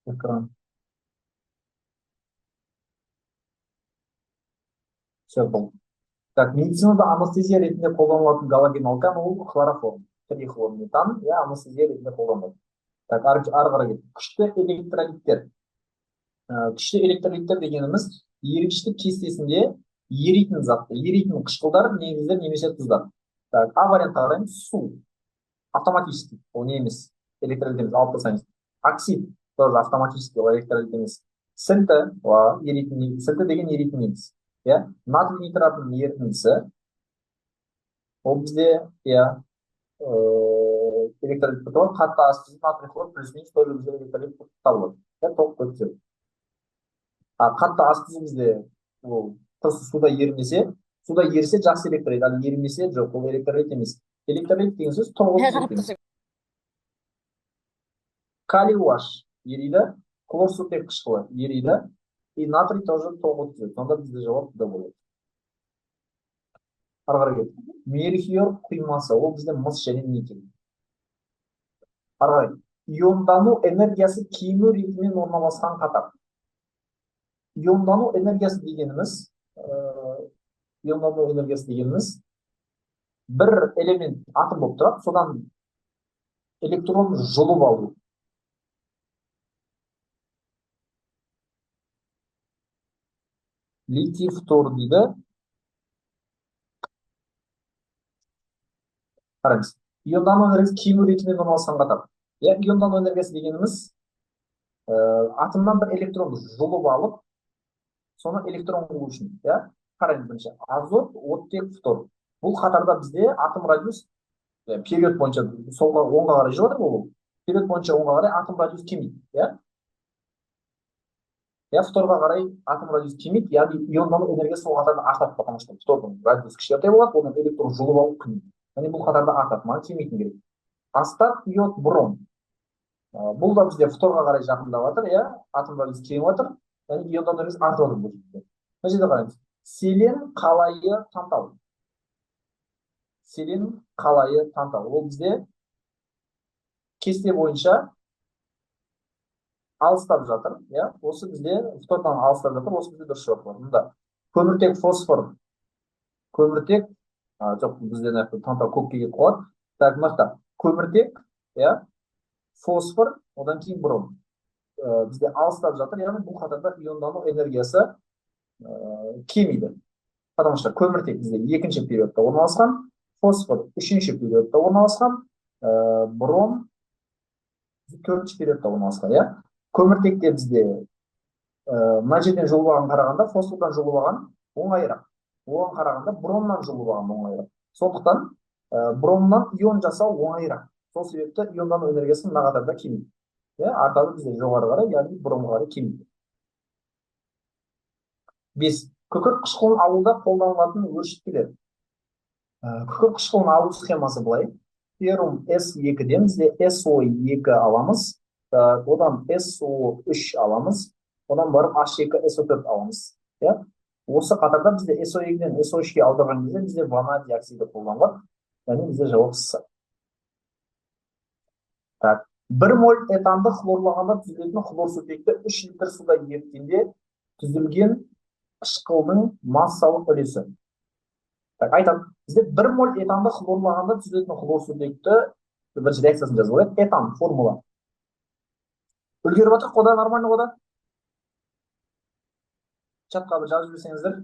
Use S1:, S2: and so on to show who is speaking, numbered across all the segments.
S1: Экран. Все был. Так, медицинада анестезия ретінде қолданылатын галоген алкан ол хлороформ. Трихлор метан, анестезия ретінде қолданылады. Так, ары қарай кеттік. Күшті электролиттер. Күшті электролиттер дегеніміз ерігіштік кестесінде еритін затты, еритін қышқылдар, негіздер немесе тұздар. Так, А вариантқа қараймыз. Су. Автоматически. Ол не емес. Электролит емес, алып тастаймыз. Оксид тоже автоматически, ол электролит емес. Сілті, еритін, сілті деген еритін негіз. Натрий нитратының ерітіндісі. Ол бізде, электролит болады. Қатты астық натрий хлор плюс минус тоже бізде электролит табылады. Толық көптер. Қатты астық бізде ол суда ерімесе, суда ерісе жақсы электролит, ал ерімесе жоқ, ол электролит емес. Электролит деген сөз тоғыз. Калий уаш ериді, хлорсутек қышқылы ериді, и натрий тоже тоғыз түзеді. Сонда бізде жауап да болады. Ары қарай кеттік. Мельхиор құймасы, ол бізде мыс және никель. Ары қарай. Иондану энергиясы кему ретімен орналасқан қатар. Иондану энергиясы дегеніміз, бір элемент атом болып тұрады, содан электрон жұлып алу. Литий фтор дейді. Қараңыз. Иондану энергиясы кему ретімен орналасқан қатар. Иондану энергиясы дегеніміз атомнан бір электрон жұлып алып, соны электрон қылу үшін. Қараңыз бірінші. Азот, оттек, фтор. Бұл қатарда бізде атом радиус период бойынша солға оңға қарай жүріп жатыр бұл. Период бойынша оңға қарай атом радиус кемиді. Фторға қарай атом радиус кемиді, яғни иондану энергиясы сол қатарда артады, потому что фтордың радиусы кішкентай болады, одан электрон жұлып алып кемиді. Яғни бұл қатарда артады, маған кемитін керек. Астат, иод, бром. Бұл да бізде фторға қарай жақындап жатыр, атом радиус кеміп жатыр, яғни иондану энергиясы артып жатыр бұл жерде. Мына жерде қараңыз. Селен, қалайы, тантал. Селен, қалайы, тантал. Ол бізде кесте бойынша алыстап жатыр, осы бізде фтордан алыстап жатыр, осы бізде дұрыс жауап бар. Мұнда көміртек, фосфор, көміртек, жоқ, бізде тантал көкке кетіп қалады. Так, мықты. Көміртек, фосфор, одан кейін бром. Бізде алыстап жатыр, яғни бұл қатарда иондану энергиясы кемиді. Потому что көміртек бізде екінші периодта орналасқан, фосфор үшінші периодта орналасқан, бром төртінші периодта орналасқан, Көміртекте бізде мына жерден жұлып алған қарағанда фосфордан жұлып алған оңайырақ. Оған қарағанда бромнан жұлып алған оңайырақ. Сондықтан бромнан ион жасау оңайырақ. Сол себепті иондану энергиясы мына қатарда кемиді. Артады бізде жоғары қарай, яғни бромға қарай кемиді. 5. Күкірт қышқылын алуда қолданылатын өршіткілер. Күкірт қышқылын алу схемасы былай. Феррум S2-ден бізде SO2 аламыз. Одан SO3 аламыз, одан барып H2SO4 аламыз. Осы қатарда бізде SO2-ден SO3-ге аударған кезде бізде ванадий диоксиді қолданылады. Яғни бізде жауап С. 1 моль этанды хлорлағанда түзілетін хлорсутекті 3 литр суда еріткенде түзілген қышқылдың массалық үлесі. Айтады, бізде 1 моль этанды хлорлағанда түзілетін хлорсутекті бірінші реакциясын жазып алайық. Этан формула. Үлгеріп отыр, қода нормально қода? Чатқа бір жазып жіберсеңіздер.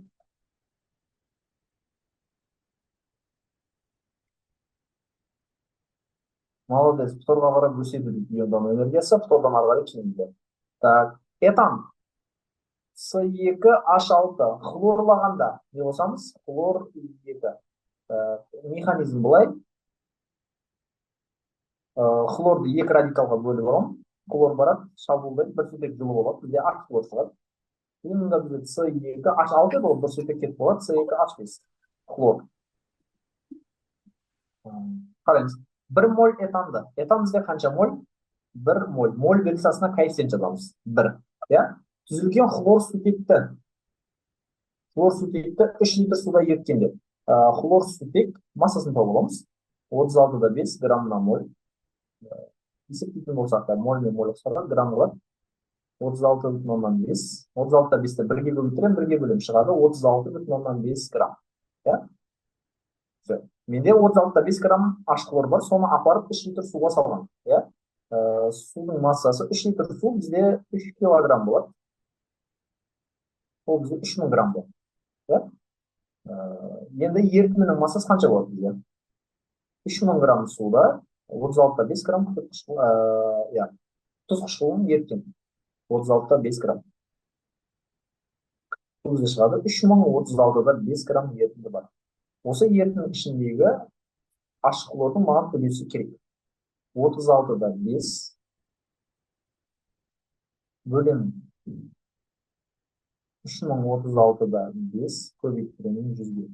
S1: Молодец, фторға қарап өседі иондану энергиясы, фтордан ары қарай кемиді. Так, этан С2H6 хлорлағанда не қосамыз? Хлор 2. Механизм былай. Хлорды 2 радикалға бөліп аламын. Хлор барады, шабуылдайды, бір сутек жылы болады, бізде H хлор шығады. Енді бізде С2H6 болып, бір сутек кетіп болады, С2H5 хлор. Қараңыз, 1 моль этанды. Этан бізде қанша моль? 1 моль. Моль величинасына коэффициент жазамыз. 1. Түзілген хлор сутекті 3 литр суда еріткенде. Хлор сутек массасын тауып аламыз. 36-да 5 грамм на моль. Есептейтін болсақ та моль мен моль ұқсарға грамм болады. 36,5. 36 да 5-ті 1-ге бөліп 1-ге бөлем шығады 36,5 грамм. Иә? Все. Менде 36-да 5 грамм ашқылор бар, соны апарып 3 литр суға салған. Иә? Судың массасы 3 литр су бізде 3 килограмм болады. Ол бізде 3000 грамм болады. Иә? Енді ерітіндінің массасы қанша болады бізде? 3000 грамм суда 36-да 5 грамм тұз қышқылын еріткен. 36-да 5 грамм. Бұл бізде шығады 3036-да 5 грамм ерітінді бар. Осы ерітінің ішіндегі ашқылардың маған үлесі керек. 36-да 5 бөлем 3036-да 5 көбейтемін 100-ге.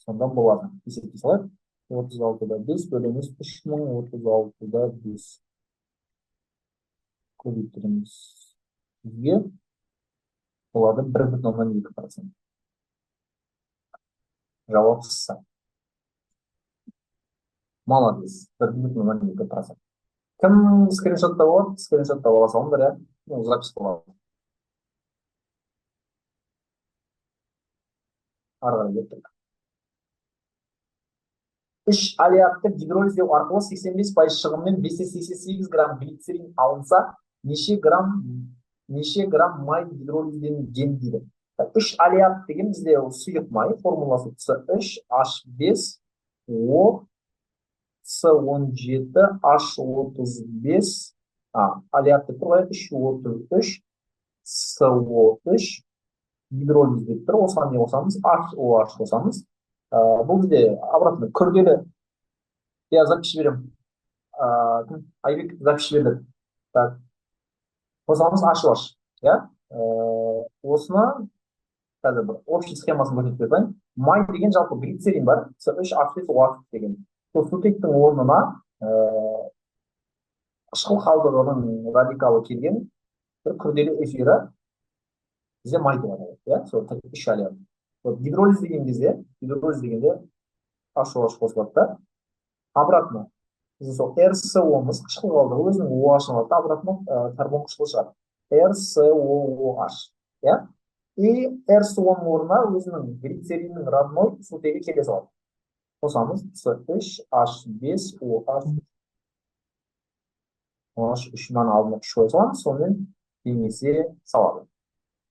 S1: Сонда болады. Есепке салайық. 36-да 5 бөлеміз 3036-да 5 көбейтеміз 100-ге. Болады 1,2%. Жауап С. Молодец. 1,2%. Кім скриншотта болады? Скриншотта ала салыңдар, иә? Запись болады. Ары қарай кеттік. 3 алиатты гидролиздеу арқылы 85% шығыммен 588 грамм глицерин алынса, неше грамм май гидролизденген дейді. 3 алиат деген бізде сұйық май формуласы С3H5O С17 H35 алиатты тұрғай 333 СО3 гидролиз деп тұр. Осыған не қосамыз? HOH қосамыз. Бұл бізде обратно күрделі. Я запись берем. Айбек запись берді. Так. Қосамыз HOH. Я? Осыны қазір бір общий схемасын көрсетіп берейін. Май деген жалпы глицерин бар. С3H5OH деген. Сол сутектің орнына қышқыл қалдығының радикалы келген бір күрделі эфирі бізде май деп аталады. Иә, сол 3 алиат. Гидролиз деген кезде HOH қосылады да. Обратно бізде сол РСО-мыз қышқыл қалдығы өзінің OH-ын алады, обратно карбон қышқылы шығады. RCOOH. Иә? И РСО-ның орнына өзінің глицериннің родной сутегі келе салады. Қосамыз С3H5OH. Мынаны алдына 3 қоя саламыз, сонымен кеңесе салады.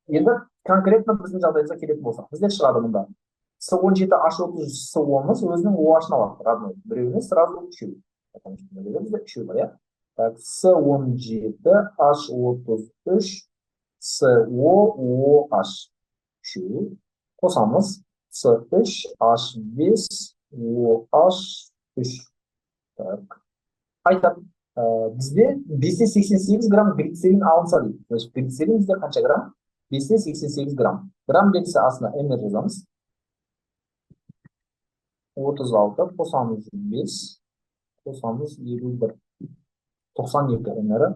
S1: Енді конкретно біздің жағдайымызға келетін болсақ, бізде шығады мұнда С17H30СО-мыз өзінің OH-ын алады, родной. Біреуіне сразу үшеу. Бізде үшеу бар, иә? С17H33 СООH үшеу. Қосамыз С3H5OH3. Айтады. Бізде 588 грамм глицерин алынса дейді. Значит, глицерин бізде қанша грамм? 588 грамм. Грамм белгісі астына мр жазамыз. 36 қосамыз 5, қосамыз 51. 92 мр.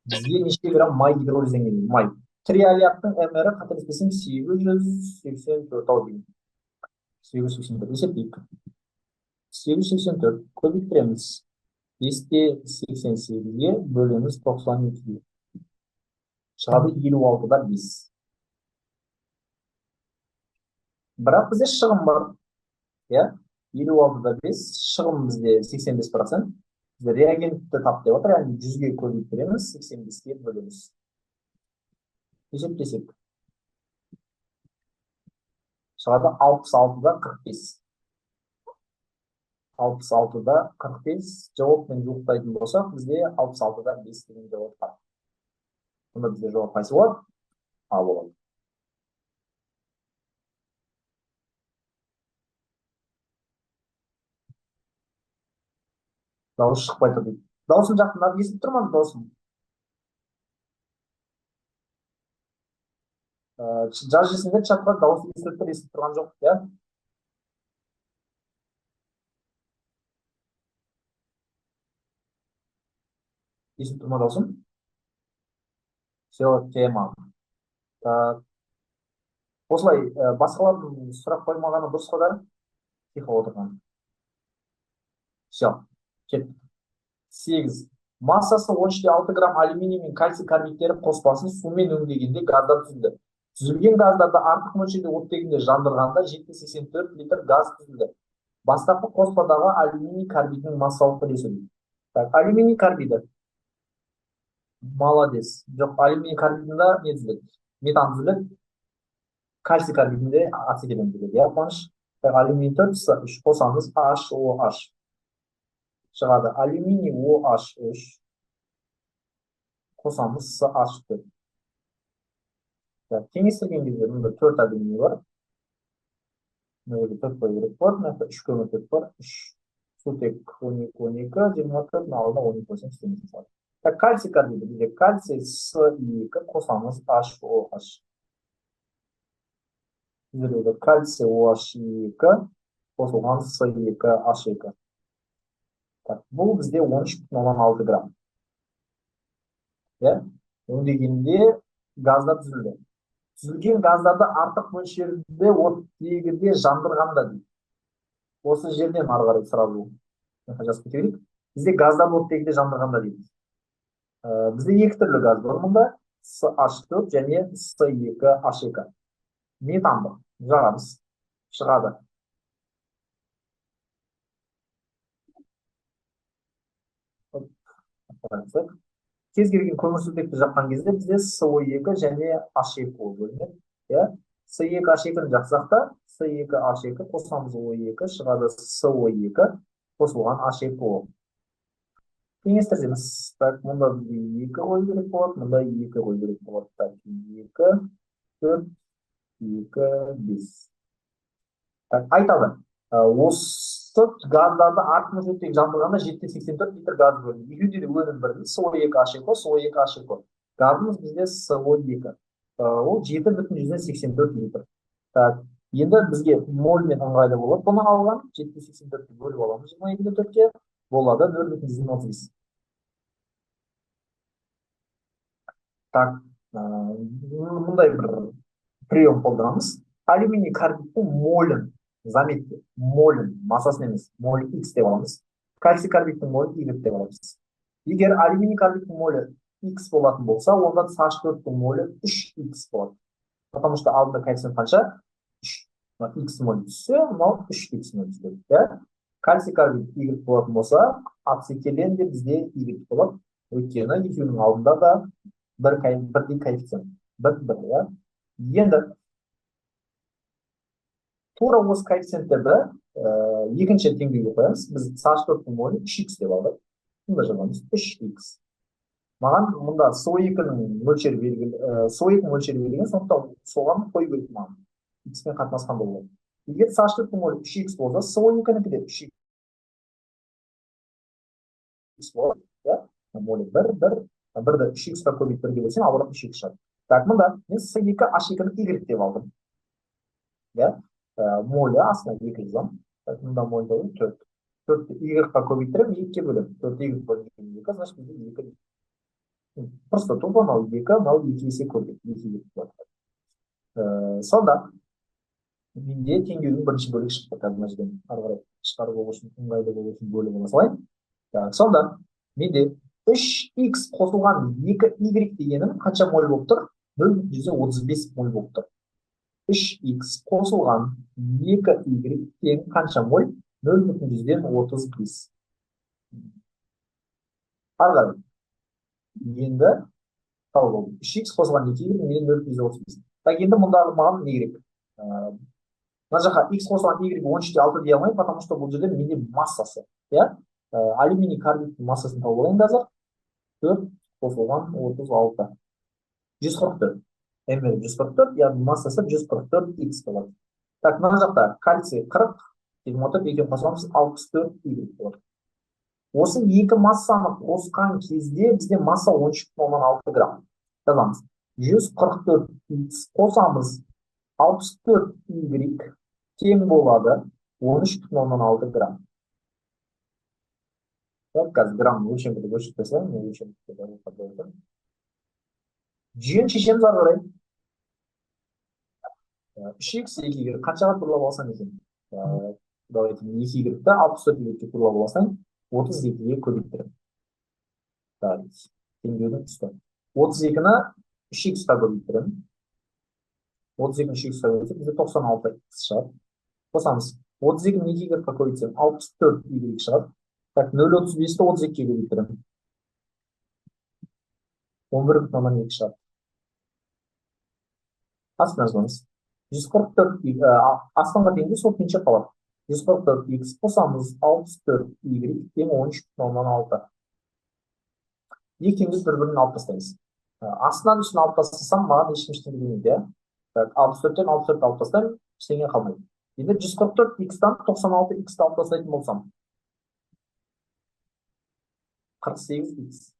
S1: Бізге неше грамм май гидролизденген? Май. Триалиаттың мр қателеспесем 884 ау деймін. 884 есептейік. 884 көбейтеміз. 588-ге бөлеміз 92-ге. Шығады 56-да 5. Бірақ бізде шығым бар. 56-да 5, шығым бізде 85%. Бізде реагентті тап деп отыр, яғни 100-ге көбейтеміз, 85-ге бөлеміз. Есептесек. Шығады 66-да 45. 66-да 45 жауаппен жуықтайтын болсақ, бізде 66-да 5 деген жауап бар. Сонда бізде жауап қайсы болады? А болады. Дауыс шықпай тұр дейді. Дауысын жақындап естіп тұрмын дауысын. Жаз жесіңдер чатқа дауыс естіп тұрған жоқ, иә? Естіп тұрма дауысым? Все, тема. Осылай басқалардың сұрақ қоймағаны дұрыс қой да? Тихо отырған. Все, кеттік. 8 Массасы 13,6 грамм алюминий мен кальций карбидтері қоспасын сумен өңдегенде газдар түзілді. Түзілген газдарды артық мөлшерде оттегінде жандырғанда 784 литр газ түзілді. Бастапқы қоспадағы алюминий карбидінің массалық үлесі. Алюминий карбиді. Молодец. Жоқ, алюминий карбидінде не түзіледі? Метан түзіледі. Кальций карбидінде ацетилен түзіледі. Я қуаныш. Алюминий 4 3 қосамыз HOH. Шығады. Алюминий OH3. Қосамыз CH4. Теңестірген кезде мұнда 4 алюминий бар. Мына 4 қою керек болады. Мына 3 көміртек бар. 3 сутек 12, 12, 24, алдына 12 қойсаң істемесін салады. Так, кальций карбиді. Бізде кальций С2 қосамыз HOH. Түзіледі. Кальций OH2 қосылған С2H2. Так, бұл бізде 13,6 грамм. Өңдегенде газдар түзілді. Түзілген газдарды артық мөлшерде оттегінде жандырғанда дейді. Осы жерден ары қарай сразу жазып кете берейік. Бізде газдарды оттегінде жандырғанда дейді. Бізде екі түрлі газ бар мұнда, CH4 және C2H2. Метанды жағамыз, шығады. Кез келген көмірсутекті жаққан кезде бізде SO2 және H2 болып бөлінеді. С2H2-ні жақсақ та С2H2 қосамыз O2 шығады SO2 қосылған H2O. Теңестірсеміз, так, мұнда 2 қою керек болады, мұнда 2 қою керек болады. Так, 2, 4, 2, 5. Так, айтады. Осы газдарды артық мөлшерде жандырғанда 784 литр газ бөлінеді. Екеуінде де өнім бірдей, SO2H2, SO2H2. Газымыз бізде SO2. Ол 7,84 литр. Так, енді бізге мольмен ыңғайлы болады. Бұны алған 784-ті бөліп аламыз 22-4-ке, болады 0,25. Так, мұндай бір прием қолданамыз. Алюминий карбидтің молін, заметьте, молін, массасын емес, моль X деп аламыз. Кальций карбидтің моль Y деп аламыз. Егер алюминий карбидтің молі X болатын болса, онда CH4-тің молі 3X болады. Потому что алдында коэффициент қанша? 3. X моль түссе, мынау 3X моль түседі. Кальций карбид Y болатын болса, ацетилен де бізде Y болады. Өйткені екеуінің алдында да бірдей коэффициент. Бір. Енді тура осы коэффициенттерді екінші теңдеуге қоямыз. Біз CH4-тің молі 3X деп алдық. Мұнда жазамыз 3X. Маған мұнда SO2-ның мөлшері белгілі, SO2-ның мөлшері белгілі, сондықтан соған қою керек маған. X-пен қатынасқан болады. Егер CH4-тің молі 3X болса, SO2-нікі де 3X болады. Молі 1, 1-ді 3X-қа көбейіп бірге бөлсең, албырап 3X шығады. Так, мұнда мен S2H2-ні Y деп алдым. Молі астына 2 жазам. Мұнда моль болды 4. 4-ті Y-қа көбейттіріп 2-ке бөлем. 4-ті Y бөлінген 2, значит бізде 2. Просто тупо мынау 2, мынау 2 есе көбейіп, 2 болады. Сонда менде теңдеудің бірінші бөлігі шықты. Қазір мына жерден ары қарай шығарып болу үшін, ыңғайлы болу үшін бөлігін салайын. Сонда менде 3X қосылған 2Y дегенім қанша моль болып тұр? 0,35 моль болып тұр. 3X қосылған 2Y тең қанша моль? 0,35. Ары қарай. Енді 3X қосылған 2Y менен 0,35. Так, енді мұндағы маған не керек? Мына жаққа X қосылған Y 13,6 дей алмаймын, потому что бұл жерде менде массасы. Алюминий карбидтің массасын тауып алайын қазір. 4 қосылған 36. 144. Мл 144, яғни массасы 144X болады. Так, мына жақта кальций 40, 24, екеуін қосамыз 64Y болады. Осы екі массаны қосқан кезде бізде масса 13,6 грамм. Жазамыз. 144X қосамыз 64Y тең болады 13,6 грамм. Қазір грамм өлшемді көшіп қойсам, жүйені шешеміз ары қарай. 3X 2Y қаншаға турлап алсаң екен? Давайте 2Y-ді 64Y-ге турлап алсаң 32-ге көбейттірем. теңдеудің үсті. 32-ні 3х-қа көбейтемін. 32-ні 3х-қа көбейтсек, бізде 96х шығады. Қосамыз. 32-ні 2-ға көбейтсем, 64y шығады. Так, 0,35-ті 32-ге көбейтемін. 11,2 шығады. Астына жазамыз. 144 астыңға дейінгі сол күйінше қалады. 144x қосамыз, 64y тең 13,6. Екі теңдес бір-бірін алып тастаймыз. Астынан үстін алып тастасам, маған ешкім демейді. 64-тен 64 алып тастаймын, ештеңе қалмайды. Енді 144x-тан 96x-ті алып тастайтын болсам, 48x.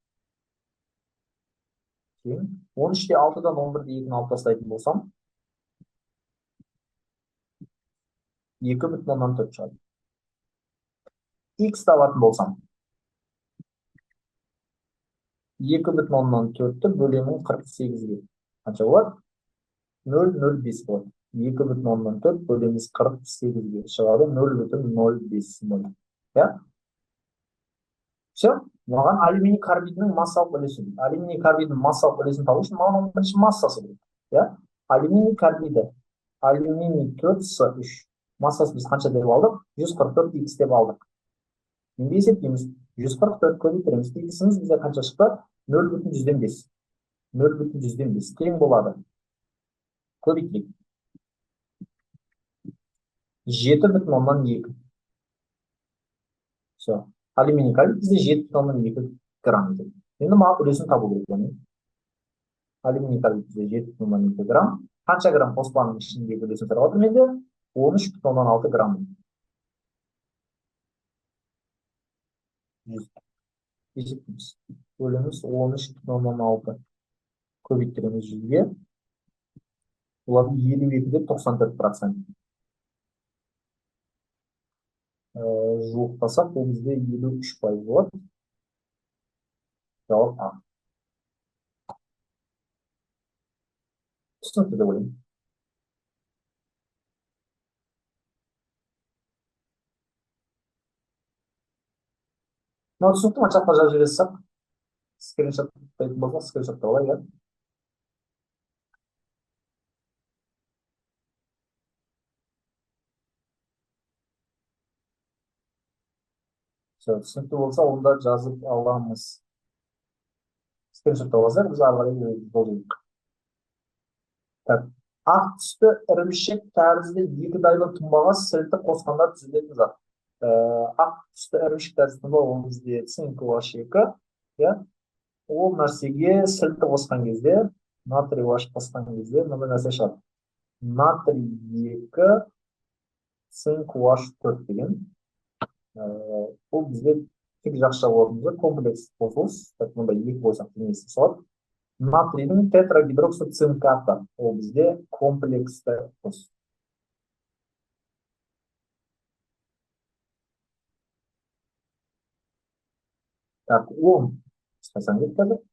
S1: 13-те 6-дан 11-де 2-ні алып тастайтын болсам, 2,4 шығады. X табатын болсам, 2,4-ті бөлемін 48-ге. Қанша болады? 0,05 болады. 2,4 бөлеміз 48-ге шығады. 0,05. Я? Все. Маған алюминий карбидінің массалық үлесі. Алюминий карбидінің массалық үлесін табу үшін маған оның бірінші массасы керек. Я? Алюминий карбиді. Алюминий 4С3. Массасы біз қанша деп алдық? 144x деп алдық. Енді есептейміз. 144 көбейтеміз. X'іміз бізде қанша шықты? 0,5. 0,5 тең болады. Көбейтейік. 7,2. Все. Алюминий карбид бізде 7,2 грамм. Енді маған үлесін табу керек. Алюминий карбид бізде 7,2 грамм. Қанша грамм қоспаның ішіндегі үлесін сұрап отыр менде? 13,6 грамм. Есептейміз. Бөліміз 13,6. Көбейтеміз 100-ге. Олар 52-де 94%. Жуықтасақ, ол бізде 53% болады. Жауап А. Түсінікті деп ойлаймын. Мынау түсінікті ма? Чатқа жазып жіберсек, скриншот болса, скриншотты алайық. Түсінікті болса, онда жазып аламыз. Скриншотты аласақ, біз ары қарай жолдайық. Так, ақ түсті ірімшік тәрізді екі дайлы тұнбаға сілті қосқанда түзілетін зат. Ақ түсті ірімшік тәрізді тұнба, ол бізде цинк OH2, ол нәрсеге сілті қосқан кезде, натрий OH қосқан кезде, мынандай нәрсе шығады. Натрий 2, цинк OH4 деген. Ол бізде тек жақша орнында комплекс қосылыс, мұнда екі қойсақ денесі салады. Натрийдің тетрагидроксид цинкаты, ол бізде комплексті қос. Так, 10. Қысқасан кетті.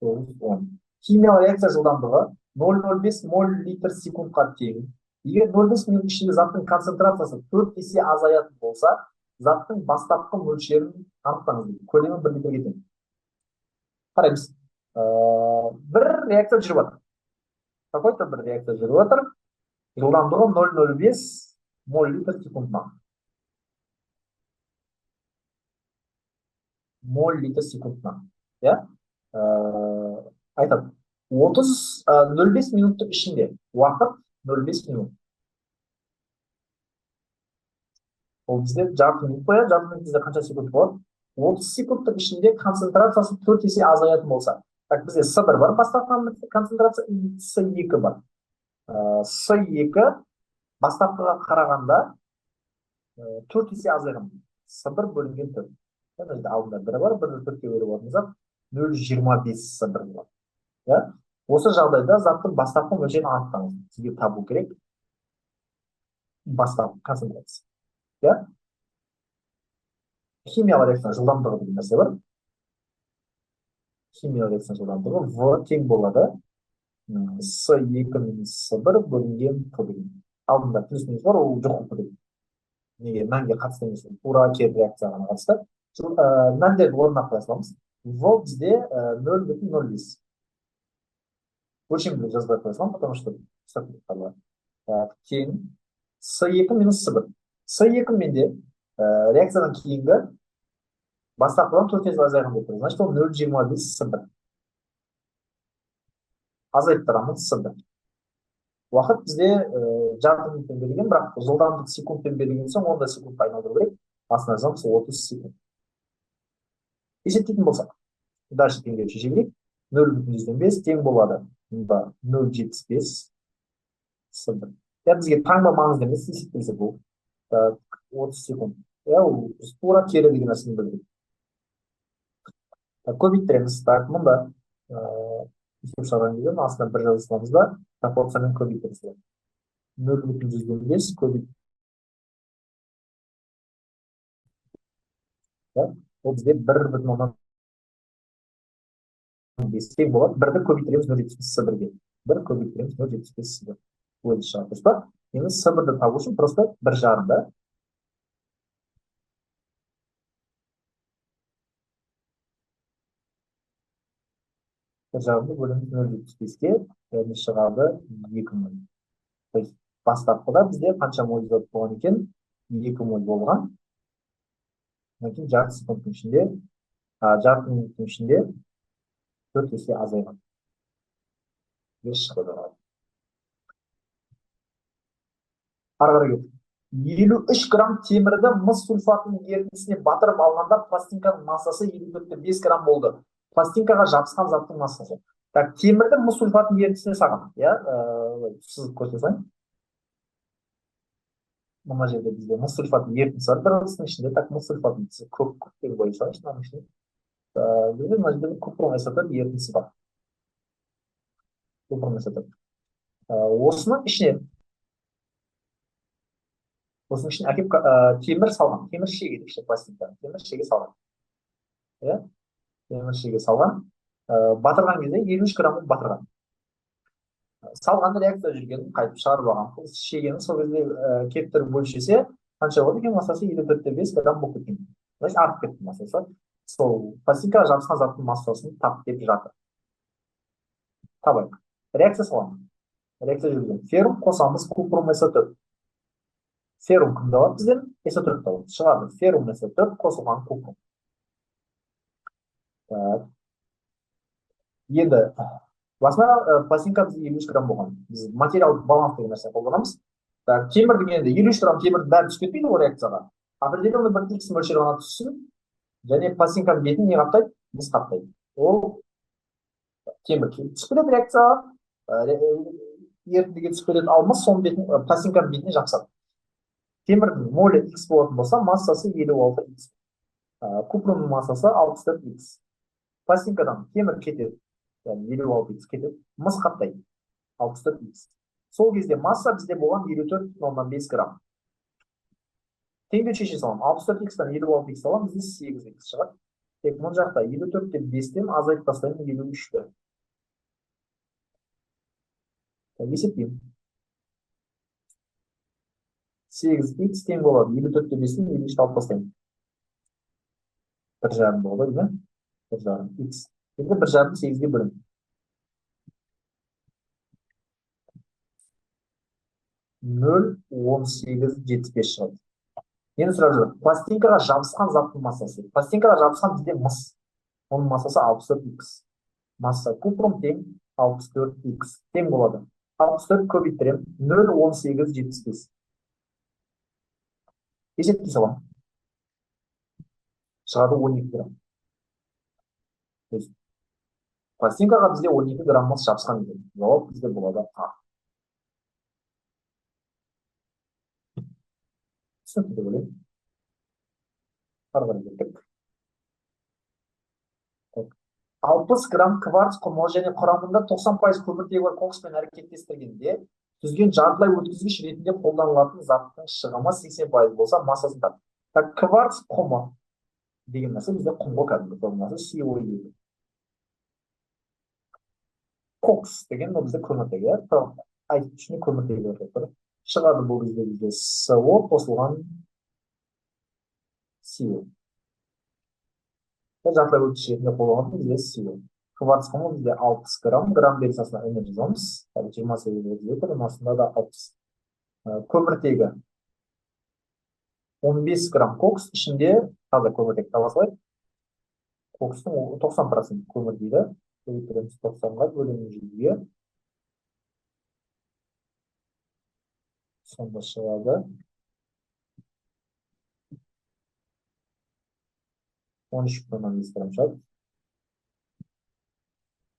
S1: 10. Химиялық реакция жылдамдығы 0,05 моль литр секундқа тең. Егер 0,5 минут ішінде заттың концентрациясы 4 есе азаятын болса, заттың бастапқы мөлшерін анықтаңыз. Көлемі 1 литрге тең. Қараймыз. Бір реакция жүріп жатыр. Какой-то бір реакция жүріп жатыр. Жылдамдығы 0,05 моль литр секундына. Моль литр секундына. Айтады. 0,5 минуттың ішінде уақыт 0,5 минут. Ол бізде жарты минут қояды, жарты минут бізде қанша секунд болады? 30 секундтың ішінде концентрациясы 4 есе азаятын болса. Так, бізде С1 бар, бастапқы концентрация, С2 бар. С2 бастапқыға қарағанда 4 есе азайған. С1 бөлінген 4. Алдында 1 бар, 1-ді 4-ке бөліп отырсақ, 0,25 С1 бар. Осы жағдайда заттың бастапқы мөлшерін анықтаңыз. Сізге табу керек. Бастапқы концентрация. Химиялық реакция жылдамдығы деген нәрсе бар. Химиялық реакция жылдамдығы В тең болады. С2 мен С1 бөлінген П деген. Алдында плюс минус бар, ол жоқ П деген. Неге мәнге қатысты емес, тура кері реакцияға қатысты. нөлдерді орнына қоя саламыз. В бізде 0,05. Өлшемді жазбай қоя саламын, потому что тең с2 минус с1. С2 менде реакциядан кейінгі бастапқыдан 4 есе азайған болып тұр. Значит, ол 0,25 с1. Азайтып тұрамын с1. Уақыт бізде жарты минутпен берілген, бірақ жылдамдық секундпен берілген соң, онда секундқа айналдыру керек. Астына жазамыз 30 секунд. Есептейтін болсақ, дальше теңдеу шеше берейік. 0,5 тең болады 0,75 с1. Бізге таңба маңызды емес, есептелсе бұл 30 секунд. Ол тура кері деген нәрсені білдіреді. Көбейтіреміз. Мұнда есеп шығарған кезде астына бір жазысымыз да пропорциямен көбейтеміз. 0,5 көбейт. Ол бізде 1,5 тең болады. 1-ді көбейтіреміз 0,75 с1-ге. 1 көбейтіреміз 0,75 с1. Өзі шығады. Дұрыс па? Енді с1-ді табу үшін просто 1,5 да. Жағымды бөліміз 0,75-ке, яғни шығады 2000. То есть бастапқыда бізде қанша моль зат болған екен? 2 моль болған. Одан жарты секундтың ішінде, жарты минуттың ішінде 4 есе азайған. Шығады. Ары қарай кеттік. 53 грамм темірді мыс сульфатының ерітіндісіне батырып алғанда пластинканың массасы 54,5 грамм болды. Пластинкаға жабысқан заттың массасы. Так, темірді мыс сульфатының ерітіндісіне салған. Сызып көрсетсең. Мына жерде бізде мыс сульфатының ерітіндісі бар. Бір ыдыстың ішінде, так, мыс сульфатының көп деп қойсаңыз, мынаның ішінде. Бізде мына жерде купрум ацетат ерітіндісі бар. Купрум ацетат. Осының ішіне әкеп темір салған. Темір шеге дейікші пластинка. Темір шеге салған. Темір шеге салған. Батырған кезде 53 грамм батырған. Салған реакция жүрген, қайтып шығарып алған. Шегені сол кезде кептіріп бөлшесе, қанша болды екен? Массасы 54,5 грамм болып кеткен. Значит, артып кетті массасы. Сол пластинкаға жабысқан заттың массасын тап деп жатыр. Табайық. Реакция салған. Реакция жүрген. Феррум қосамыз, купрум СО4. Феррум кімді алады бізден? СО4 табылады. Шығады. Феррум СО4 қосылған купрум. Енді басына пластинка бізде 53 грамм болған. Біз материал баланс деген нәрсе қолданамыз. Темірдің енді 53 грамм темірдің бәрі түсіп кетпейді ол реакцияға. Определенный бір X мөлшері ғана түссін, және пластинканың бетін не қаптайды? Мыс қаптайды. Ол темір түсіп кетеді реакцияға, ерітіндіге түсіп кетеді, ал мыс соның бетін пластинканың бетіне жабысады. Темірдің молі X болатын болса, массасы 56X. Купрумның массасы 64X. Пластинкадан темір кетеді, 56X кетеді, мыс қаптайды, 64X. Сол кезде масса бізде болған 54,5 грамм. Теңдеу шеше салам. 64X-тан 56X салам, бізде 8X шығады. Тек мұн жақта 54,5-тен азайтып тастаймын 53-ті. Есептеймін. 8X тең болады 54,5-тен 53-ті алып тастаймын. 1,5 болды, değil mi? 1,5 X. Şimdi 1,5'ı 8'e bölün. Нөл 18,75 шығады. Енді сұрап жүр. Пластинкаға жабысқан заттың массасы. Пластинкаға жабысқан бізде мыс. Оның массасы 64X. Масса купрум тең 64X. Тең болады. 64 көбейттірем. 0,1875. Есептей салам. Шығады 12 грамм. Пластинкаға бізде 12 грамм мыс жабысқан екен. Жауап бізде болады А. Түсінікті деп ойлаймын. Ары қарай кеттік. 60 грамм кварц құмы және құрамында 90% көміртегі бар кокспен әрекеттестіргенде түзген жартылай өткізгіш ретінде қолданылатын заттың шығымы 80% болса, массасын тап. Кварц құмы деген нәрсе бізде құмға кәдімгі формуласы CO дейді. Кокс деген бізде көміртегі, айтып ішіне көміртегі бар. Шығады бұл бізде SO қосылған CO. жартылай өткіш ретінде қолданатын бізде CO. Кварц құмы бізде 60 грамм, грамм берісасына үнер жазамыз. 28 литр, астында да 60. Көміртегі 15 грамм кокс, ішінде таза көміртек таба салайық. Кокстың 90% көмір дейді. 90-ға бөлінген 100-ге. Сонда шығады 13,5 грамм шығады.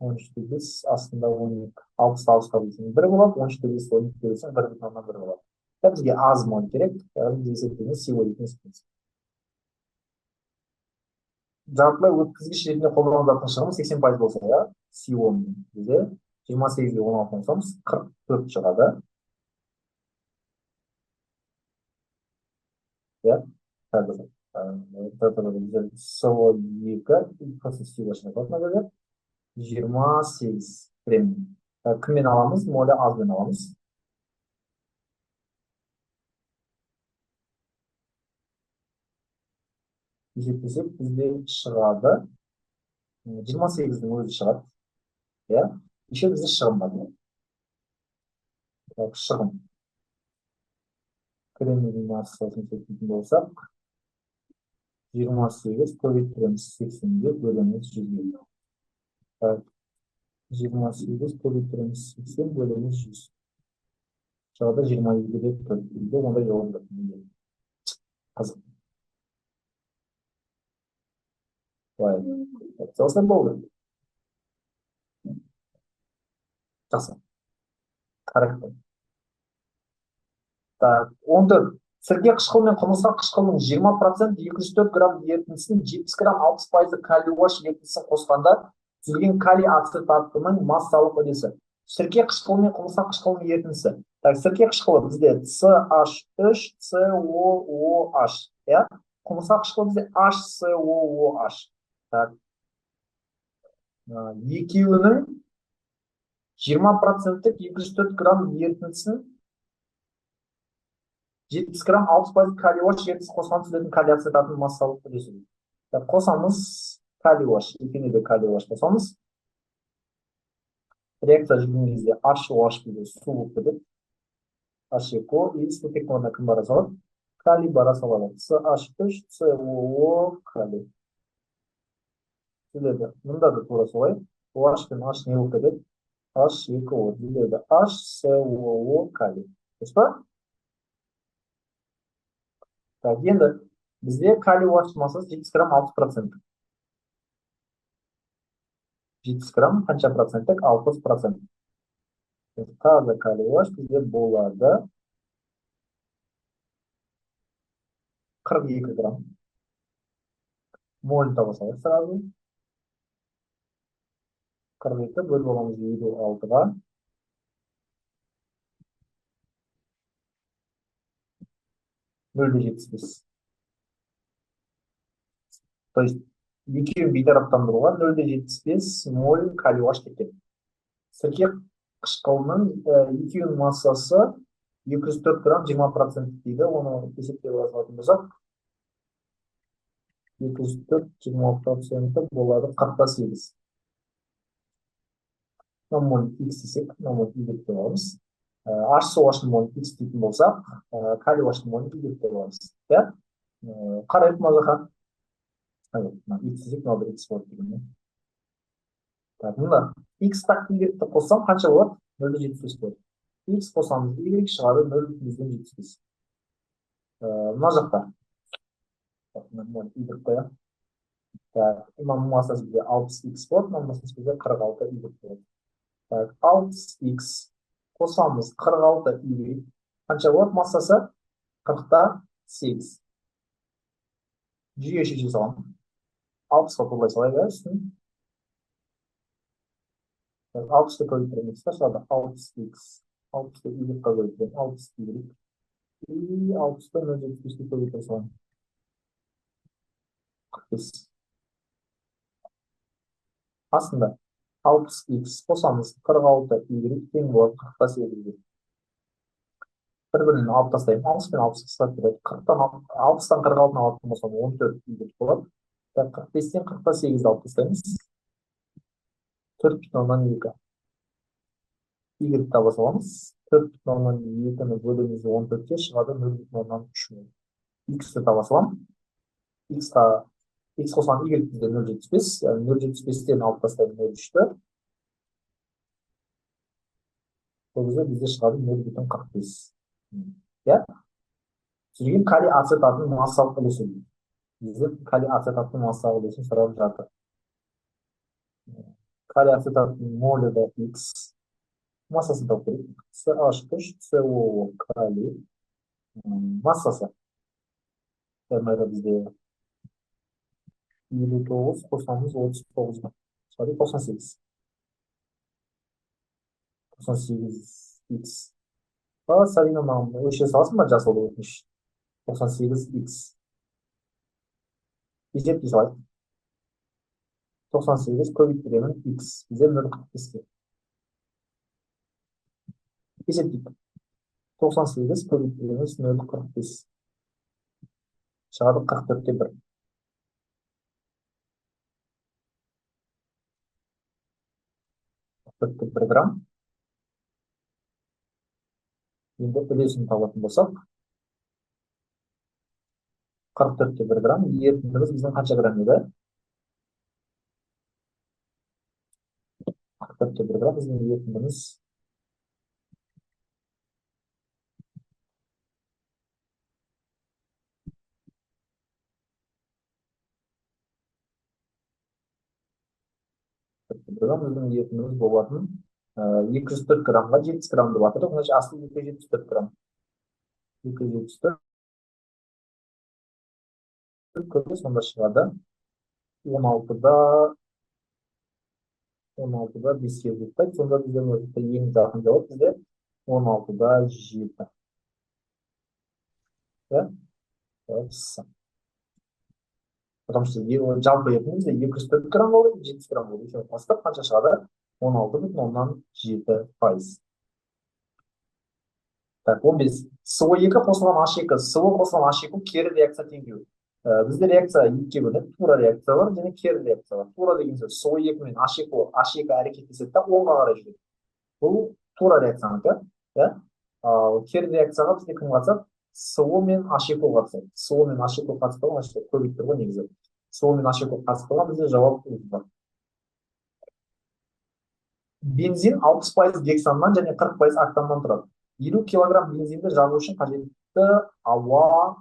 S1: 13'te 5 астында 12. 60 60'қа бөлсең 1 болады, 13'те 5 12'ye бөлсең 1,1 болады. Бізге аз мол керек, біз есептейміз CO2 есептейміз. Жартылай өткізгіш ретінде қолданылатын шығымыз 80% болса, ja, CO-ның бізде 28-ге 16 қосамыз, 44 шығады. Ja, CO2 просто CO-шыны қосына бөлек 28 кремний. Кіммен аламыз? Молі азбен аламыз. Есептесек бізде шығады 28-дің өзі шығады. Ja, еще бізде шығым бар. Шығым. Кремнийдің массасын есептейтін болсақ 28 көбейтеміз 80-ге бөлеміз 100-ге. 28 көбейтеміз 80 бөлеміз 100. Шығады 22-де 4-де, онда жауап жоқ. Қызық. Сосын болды. Жақсы. Қарақта. Так, 14. Сірке қышқыл мен құмырсқа қышқылының 20% 204 грамм ерітіндісін 70 грамм 60% калий уаш ерітіндісін қосқанда түзілген калий ацетатының массалық үлесі. Сірке қышқылы мен құмырсқа қышқылының ерітіндісі. Так, сірке қышқылы бізде CH3COOH, ja? Құмырсқа қышқылы бізде HCOOH. Так. Екеуінің 20% 204 грамм ерітіндісін 70 грамм 60% калий уаш ерітіндісі қосқан түзілетін калий ацетатының массалық үлесі. Қосамыз калий уаш, екеуіне де калий уаш қосамыз. Реакция жүрген кезде HOH бізде су болып кетеді. HECO и сутек орнына кім бара салады? Калий бара салады. CH3COO калий. Түзіледі. Мұнда да тура солай. OH пен H не болып кетеді? HECO түзіледі. HCOO калий. Дұрыс па? Так, енді бізде калий уаш массасы 70 грамм 60%. 70 грамм қанша проценттік? 60%. Таза калий уаш бізде болады 42 грамм. Моль таба салайық сразу. 42 бөліп аламыз 56-ға. 0,75. То есть екеуін бейтараптандыруға 0,75 моль калий уаш кеткен. Сірке қышқылының екеуінің массасы 204 грамм 20% дейді. Оны есептеп алатын болсақ 204 20% болады 48. Моль X десек, моль Y деп аламыз. HCOH-ның моль X дейтін болсақ, калий уашның моль Y деп аламыз. Қарайық мына жаққа. X десек, мына бір X болады деген. Так, мында X-та Y-ті қоссам қанша болады? 0,75 болады. X қосамыз Y шығады 0,75. Мына жақта. Y қоя. Так, мына массасы бізде 60X болады, мына массасы бізде 46Y болады. Так, 6X қосамыз 46Y. Қанша болады массасы? 40-та 8. Жүйе шеше саламын. 60-қа торлай салайық үстін. 60-ты көбейтеміз, шығады 6X. 60-ты Y-қа көбейтеміз, 60Y. И 60-ты 0,75-ті көбейтем саламын. 45. Астында 60X қосамыз 46Y тең болады 40-та 8. бір-бірінен алып тастаймын. 60 пен 60 қысқарып кетеді. 60-тан 46-ны алатын болсам 14Y болады. қырық бестен қырыққа сегізді алып тастаймыз. 4,2. Y таба саламыз. 4,2-ні бөлеміз 14-ке шығады 0,3. X-ті таба салам. X қосқан Y бізде 0,75. 0,75-тен алып тастаймыз 0,3-ті. Бұл бізде шығады 0,45. Иә? Сөзген калий ацетатының массалық үлесі. Бізде калий ацетаттың массалық үлесін сұрап жатыр. Калий ацетаттың молі да X. Массасы тауып керек. CH3, COO, калий. Массасы. Әрмәді бізде 59, қосамыз 39. Шығады 98. 98X. Сарина маған өше саласың ба жасыл өтініш? 98X. Есептей салайық. 98 көбейтемін X. Бізде 0,45-ке. Есептейік. 98 көбейтеміз 0,45. Шығады 44-те 1. 44 грамм. Енді үлесін табатын болсақ, 44-те 1 грамм. Ерітіндіміз біздің қанша грамм еді? 44-те 1 грамм біздің ерітіндіміз 1 грамм біздің ерітіндіміз болатын 204 граммға 70 грамм деп атырдық. Значит, асыл 274 грамм. 274 көбі сонда шығады. 16-да 5-ке жетпайды. Сонда бізден ең жақын жауап бізде 16-да 7. Да? Потому что жалпы ерітіндімізде 204 грамм болды, 70 грамм болды. Еще бастап қанша шығады? 16,7%. Так, 15. СО2 қосылған H2. СО қосылған H2 кері реакция теңдеу. Бізде реакция екіге бөлінеді. Тура реакция бар және кері реакция бар. Тура деген сөз СО2 мен H2 әрекеттеседі да оңға қарай жүреді. Бұл тура реакциянікі. Ал кері реакцияға бізде кім қатысады? СО мен H2 қатысады. СО мен H2 қатыспаған, көбейіп тұр ғой негізі. СО мен H2 қатыспаған бізде жауап бар. Бензин 60% гексаннан және 40% октаннан тұрады. 50 килограмм бензинді жағу үшін қажетті ауа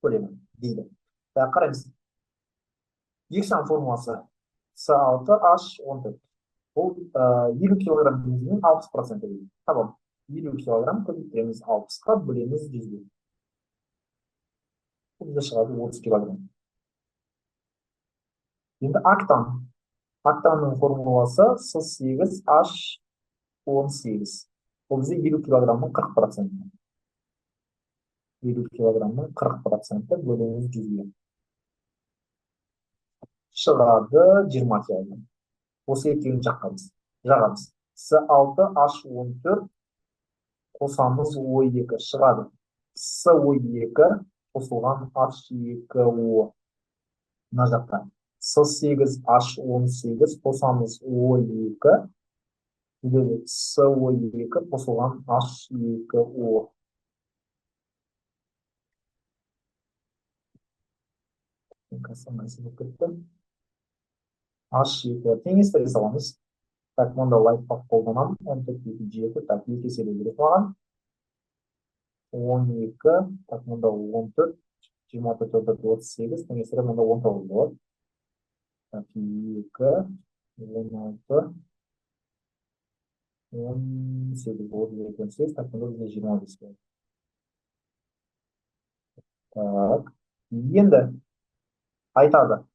S1: көлемі дейді. Қараймыз. Гексан формуласы С6H14. Бұл 50 килограмм бензиннің 60% дейді. Табам. 50 килограмм көбейтеміз 60-қа бөлеміз 100-ге. Бұл бізде шығады 30 килограмм. Енді октан. Октанның формуласы С8H18. Бұл бізде 50 килограммның 40%. 50 килограммның 40% бөлеміз 100-ге. Шығады 20 килограмм. Осы екеуін жағамыз. С6H14 қосамыз O2 шығады. СО2 қосылған H2O. Мына жақта. С8H18 қосамыз O2. СО2 қосылған H2O. H2O теңестіре саламыз. Так, мұнда лайфхак қолданамын. 14,7. Так, 2 еселеу керек маған. 12. Так, мұнда 14. 24, 38. Теңестіре мұнда 19 болады. Так, 2, 16. 18 болады. 18. Так, мұнда бізде 25 болады. Так, енді айтады.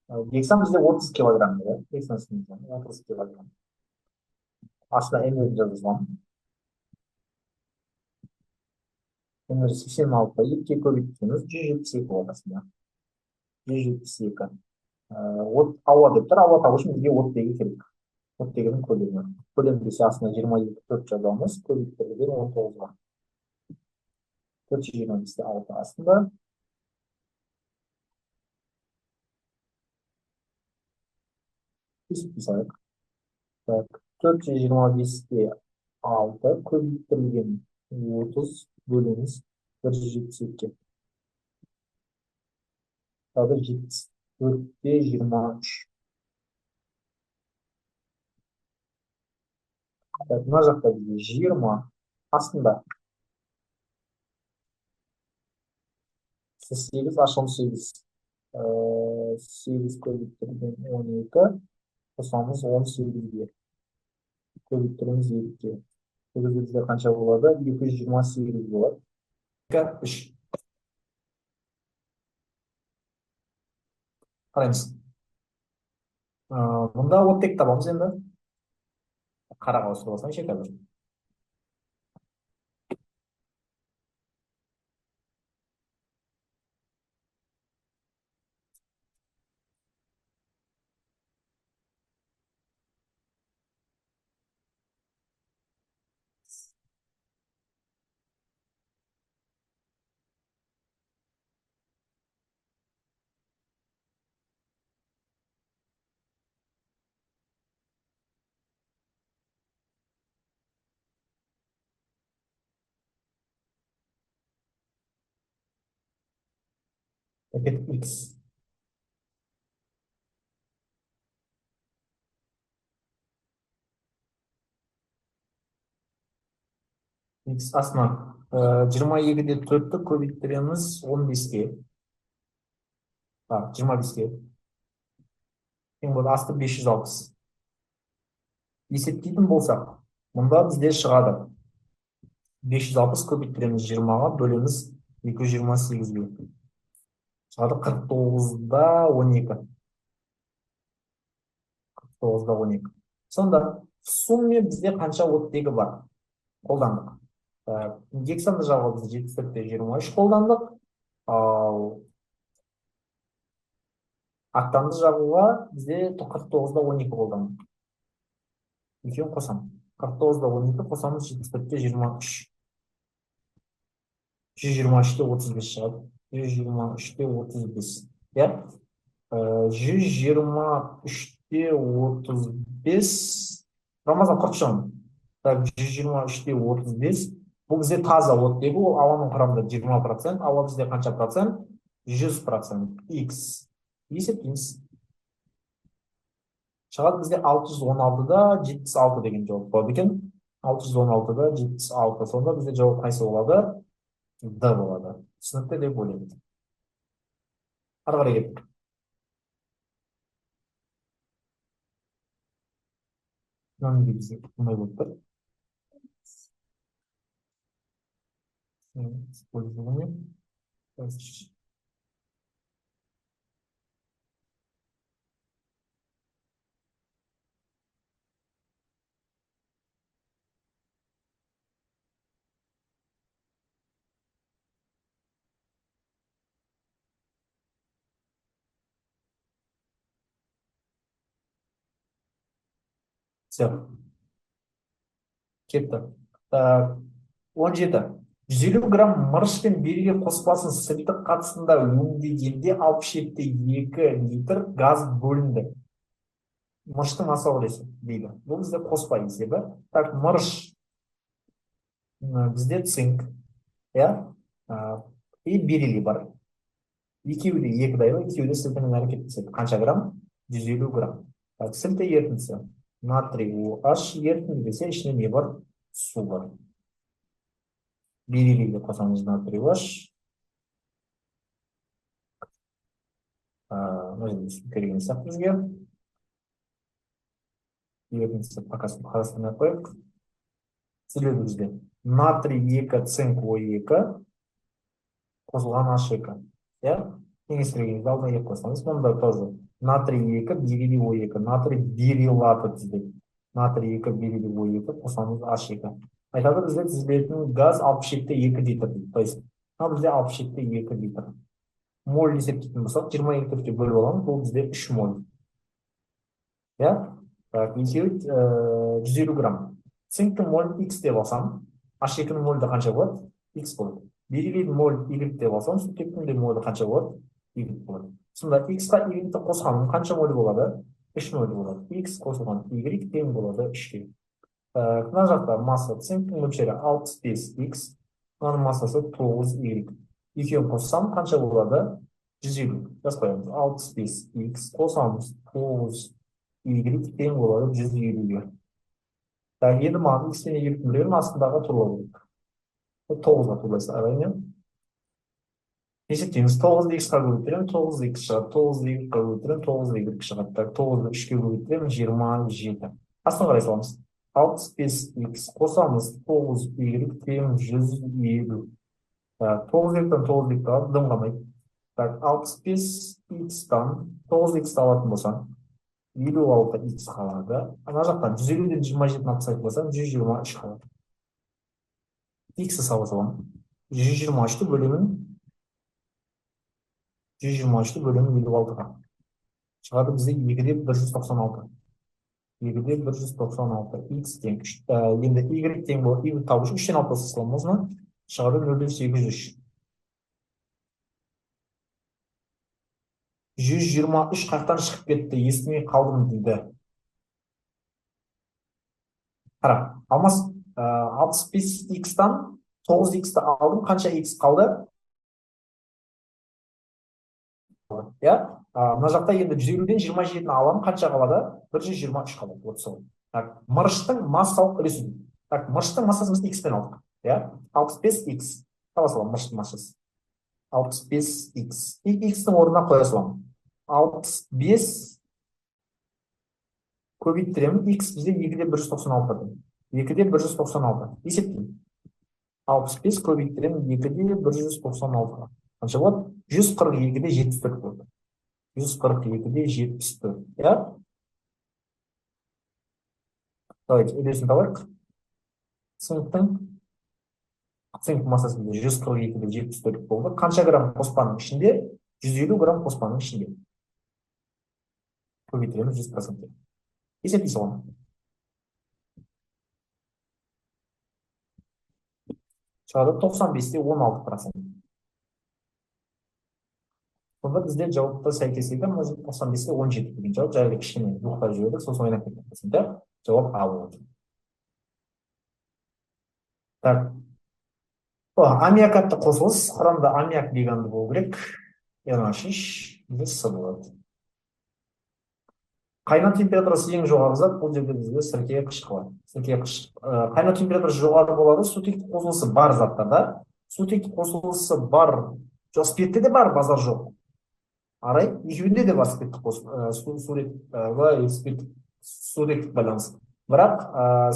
S1: Гексан бізде 30 килограмм еді. Гексан сіңізде 30 килограмм. Астына энерджі жазылған. Энерджі 86-та 2-ке көбейтеміз 172 болады астына. 172. Ауа деп тұр. Ауа табу үшін бізге оттегі керек. Оттегінің көлемі. Көлем десе астына 22,4 жазамыз. Көбейтілген 19-ға. 425-те 6 астында. есептей салайық. Так, 425-те 6 көбейтілген 30 бөліңіз 172-ке. Тағы 74-те 23. Так, мына жақта бізде 20 астында 8 аш 18. 8 көбейтілген 12 қосамыз 18-ге. Көбейтіріміз 2-ге. Бұл бізде қанша болады? 228 болады. 3. Қараймыз. Мұнда оттек табамыз енді. Қараға ауыстырып алсаң ше қазір. Пакет X. X астына 22-де 4-ті көбейтіреміз 15-ге. 25-ге. Ең бұл асты 560. Есептейтін болсақ, мұнда бізде шығады. 560 көбейтіреміз 20-ға, бөлеміз 228-ге. Шығады 49-да 12. 49-да 12. Сонда, в сумме бізде қанша оттегі бар? Қолдандық. Гександы жағуға біз 74-те 23 қолдандық. Ал ақтанды жағуға бізде 49-да 12 қолдандық. Екеуін қосам. 49-да 12 қосамыз 74-те 23. 123-те 35 шығады. 123-те 35. Я? 123-те 35. Рамазан құрт шығын. 123-те 35. Бұл бізде таза оттегі, ол ауаның құрамында 20%, ауа бізде қанша процент? 100%. X. Есептейміз. Шығады бізде 616-да 76 деген жауап болады екен. 616-да 76. Сонда бізде жауап қайсы болады? D болады. Түсінікті деп ойлаймын. Ары қарай кеттік. Мынаны бізде бұндай болып тұр. Использование. Все. Кетті. 17. 150 грамм мырыш пен бериллий қоспасын сілтік қатысында өңдегенде 67-те 2 литр газ бөлінді. Мырыштың масал үлесі дейді. Бұл бізде қоспа есебі. Так, мырыш бізде цинк, и бериллий бар. Екеуі де 2 дайлы, екеуі де сілтінің әрекеттеседі. Қанша грамм? 150 грамм. Так, сілті ерітіндісі. Натрий OH ерітінді десе, ішіне не бар? Су бар. Бериллийді қосамыз натрий OH. Кереген сияқты бізге. Ерітіндісі покасын қарастырмай қойып. Себебі бізде натрий 2, цинк O2 қосылған H2. Теңестіргенімізді алдына еп қосамыз. Мұнда тоже натрий 2, бериллий O2, натрий бериллаты тізбек. Натрий 2, бериллий O2 қосамыз H2. Айтады бізде тізбелетін газ 67-те 2 литр дейді. То есть, бізде 67-те 2 литр. Моль есептейтін болсақ, 22 түрде бөліп аламыз, бұл бізде 3 моль. Екеуі 150 грамм. Цинктің моль X деп алсам, H2-ның мольді қанша болады? X болады. Бериллийдің моль Y деп алсам, сутектің де мольді қанша болады? Y болады. Сонда X-қа Y-ті қосқаным қанша моль болады? 3 нөл болады. X қосылған Y тең болады 3-ке. Мына жақта масса цинктің мөлшері 65X, мынаның массасы 9Y. Екеуін қоссам қанша болады? 150. Жазып қоямыз. 65X қосамыз 9Y тең болады 150-ге. Енді маған X пен Y түрлерін астындағы турлау керек. 9-ға турлайсыз ағайын. Есептеңіз, 9-ды X-қа көбейтемін, 9-ды X шығады, 9-ды Y-ға көбейтемін, 9-ды Y шығады. 9-ды 3-ке көбейтемін, 27. Астын қарай саламыз. 65X қосамыз, 9Y тең 150. 9-дан 9-ды алып, дым қалмайды. 65X-тан 9X-ті алатын болсам, 56X қалады. Ана жақтан 150-ден 27-ні алып тастайтын болсам, 123 қалады. X-ті салып саламын. 123-ті бөлемін 56-ға. Шығады бізде 2-де 196. 2-де 196. X тең. Енді Y тең болады. Y табыш 3-тен 6 саламыз ма? Шығады 0,803. 123 қаяқтан шығып кетті, естімей қалдым дейді. Қара, алмас 65X-тан 9X-ті алдым, қанша X қалды? Мына жақта енді 150-ден 27-ні аламын, қанша қалады? 123 қалады. Вот сол. Мырыштың массалық үлесі. Мырыштың массасын біз X-пен алдық. 65X. Таба саламын мырыштың массасы. 65X. X-тің орнына қоя саламын. 65 көбейтtiремін. X бізде 2-де 196. 2-де 196. Есептеймін. 65 көбейтtiремін 2-де 196-ға. Қанша болады? 142-де 74 болды. 142-де 74. Давайте, үлесін табайық. Цинк массасы 142-де 74 болды. Қанша грамм қоспаның ішінде? 150 грамм қоспаның ішінде. Көбейтtiреміз 100%. Есептей саламын. Шығады 95-де 16%. Сонда бізде жауапта сәйкес еді, 95-де 17 деген жауап, жайлы кішкене жоқта жібердік, сосын ойнап кеткен. Жауап А болады. Так. Аммиак атты қосылыс, құрамда аммиак бейганды болу керек. NH3 бізде С болады. Қайнау температурасы ең жоғары зат, бұл жерде бізде сірке қыш қалады. Қайнау температурасы жоғары болады, сутектік қосылысы бар заттарда. Сутектік қосылысы бар, спиртте де бар, базар жоқ. Арай, екеуінде де бар спирттік байланыс. Бірақ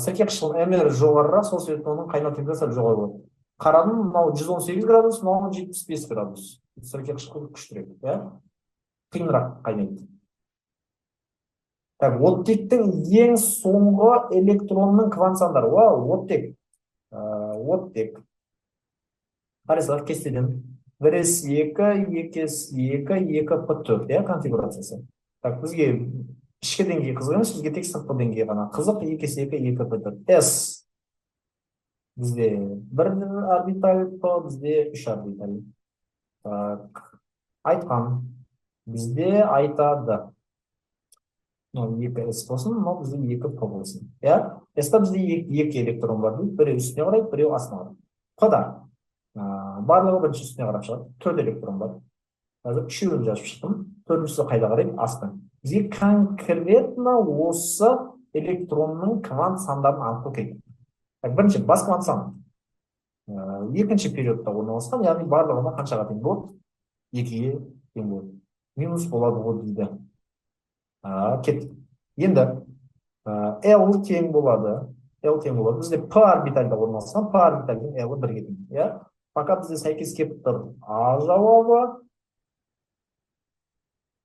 S1: сірке қышқылының әмері жоғарырақ, сол себепті оның қайнау температурасы жоғары болады. Қарадым, мынау 118 градус, мынау 75 градус. Сірке қышқылы күштірек, қиынырақ қайнайды. Оттектің ең соңғы электронның квант сандары. Оттек. Қарайсыздар кестеден 1s2, 2s2, 2p4 конфигурациясы. Бізге ішкі деңгей қызық емес, бізге тек сыртқы деңгей ғана қызық. 2s2, 2p4. S бізде 1 орбиталь, P бізде 3 орбиталь. Айтқан бізде айтады. 2s болсын, но бізде 2p болсын. S-та бізде 2 электрон бар дейді, біреу үстіне қарайды, біреу астына қарайды. P-да барлығы бірінші үстіне қарап шығады, 4 электрон бар. Қазір 3-еуін жазып шықтым, 4-шісі қайда қарайды? Астына. Бізге конкретно осы электронның квант сандарын анықтау керек. Бірінші бас квант саны. Екінші периодта орналасқан, яғни барлығына қаншаға тең болады? 2-ге тең болады. Минус болады ғой дейді. Кеттік. Енді L тең болады. Бізде P орбитальда орналасқан, P орбитальдың L-і 1-ге тең. Пока бізде сәйкес келіп тұр А жауабы,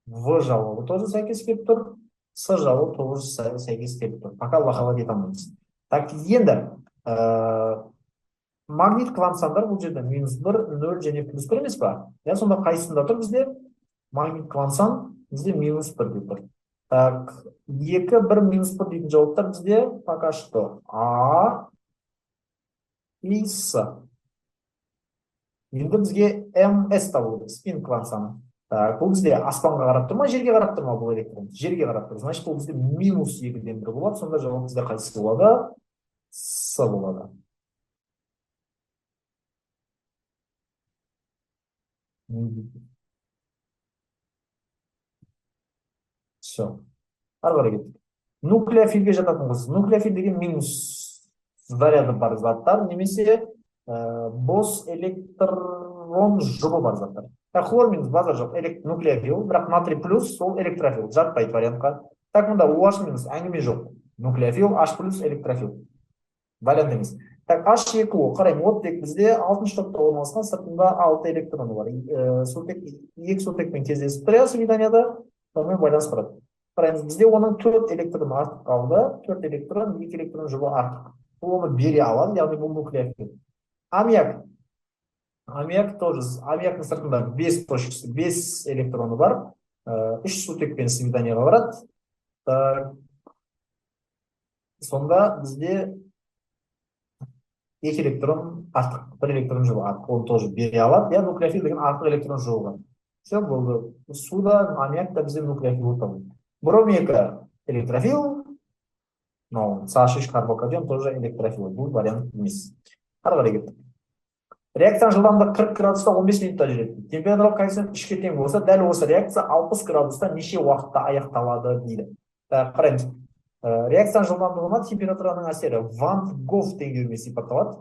S1: В жауабы тоже сәйкес келіп тұр, С жауабы тоже сәйкес келіп тұр. Пока лақаға кете алмаймыз. Так, енді магнит квант сандар бұл жерде -1, 0 және +1 емес па? Сонда қайсында тұр бізде? Магнит квант сан бізде -1 деп тұр. Так, 2, 1, -1 дейтін жауаптар бізде пока что А и С. Енді бізге МС табылды, спин квант саны. Так, бұл бізде аспанға қарап тұр ма, жерге қарап тұр ма бұл электрон? Жерге қарап тұр. Значит, бұл бізде минус 2-ден 1 болады. Сонда жауап бізде қайсысы болады? С болады. Все. Ары қарай кеттік. Нуклеофилге жататын қыз. Нуклеофил деген минус заряды бар заттар, немесе бос электрон жұбы бар заттар. Хлор минус базар жоқ, нуклеофил, бірақ натрий плюс сол электрофил, жатпайды вариантқа. Так, мұнда OH минус әңгіме жоқ. Нуклеофил, H плюс электрофил. Вариант емес. Так, H2O қараймын, оттек бізде 6-шы топта орналасқан, сыртында 6 электроны бар. Екі сутекпен кездесіп тұрады свиданияда, сонымен байланыс құрады. Қараймыз, бізде оның 4 электроны артық қалды, 4 электрон, 2 электрон жұбы артық. Бұл оны бере алады, яғни бұл нуклеофил. Аммиак. Аммиак тоже. Аммиактың сыртында 5 точкасы, 5 электроны бар. 3 сутекпен свиданияға барады. Сонда бізде 2 электрон артық, 1 электрон жұбы артық. Оны тоже бере алады. Я нуклеофил деген артық электрон жұбы бар. Все болды. Суда, аммиакта бізде нуклеофил табылды. Бром 2 электрофил, но СH3 карбокадион тоже электрофил. Бұл вариант емес. Ары қарай кеттік. Реакцияның жылдамдығы 40 градуста 15 минутта жүреді. Температуралық коэффициент 3-ке тең болса, дәл осы реакция 60 градуста неше уақытта аяқталады дейді. Қараймыз. Реакцияның жылдамдығына температураның әсері Ван Гоф теңдеуімен сипатталады.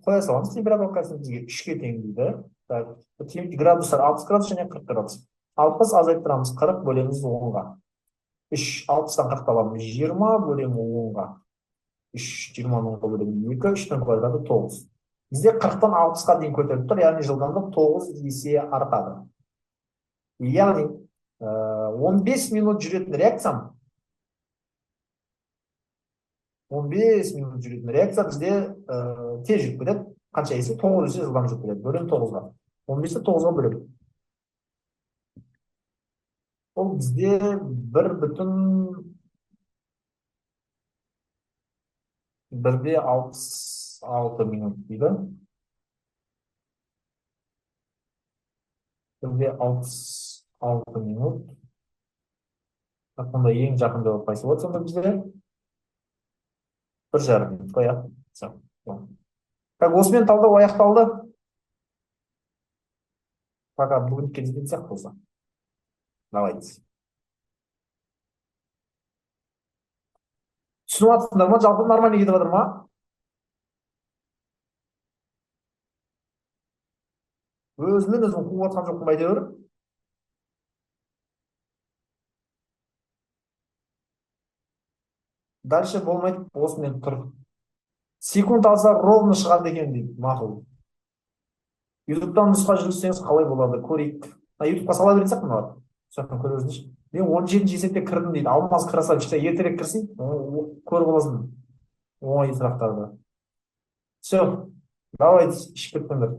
S1: Қоя саламыз, температуралық коэффициент бізге 3-ке тең дейді. Градустар 60 градус және 40 градус. 60 азайттырамыз, 40 бөлеміз 10-ға. 60-тан 40 аламыз, 20 бөлемі 10-ға. 20-ның 10-ға бөлемі 2, 3-тің квадраты 9. Бізде 40-тан 60-қа дейін көтеріп тұр, яғни жылдамдық 9 есе артады. Яғни 15 минут жүретін реакциям, 15 минут жүретін реакция бізде тез жүріп кетеді. Қанша есе? 9 есе жылдам жүріп кетеді. Бөлем 9-ға. 15-ті 9-ға бөлем. Ол бізде 1,66 минут дейді. 1,66 минут. Онда ең жақын жауап қайсы болады сонда бізде? 1,5 минут қояйық. Осымен талдау аяқталды. Пока бүгін кездескен сияқты болса. Давайте. Түсініп жатсыңдар ма? Жалпы нормально кетіп жатыр ма? Өзімен өзім қуып жатқан жоқпын әйтеуір. Дальше болмайды, осымен тұр. Секунд алса ровно шығады екен дейді. Мақұл. ютубтан нұсқа жүрсеңіз қалай болады? Көрейік. ютубқа сала берсек мыналар. Сосын көресіңізші. Мен 17-ші есепте кірдім дейді. Алмаз кірса кішкене ертерек кірсін, көріп аласың. Оңай сұрақтарды. Все, давайте ішіп кетіңдер.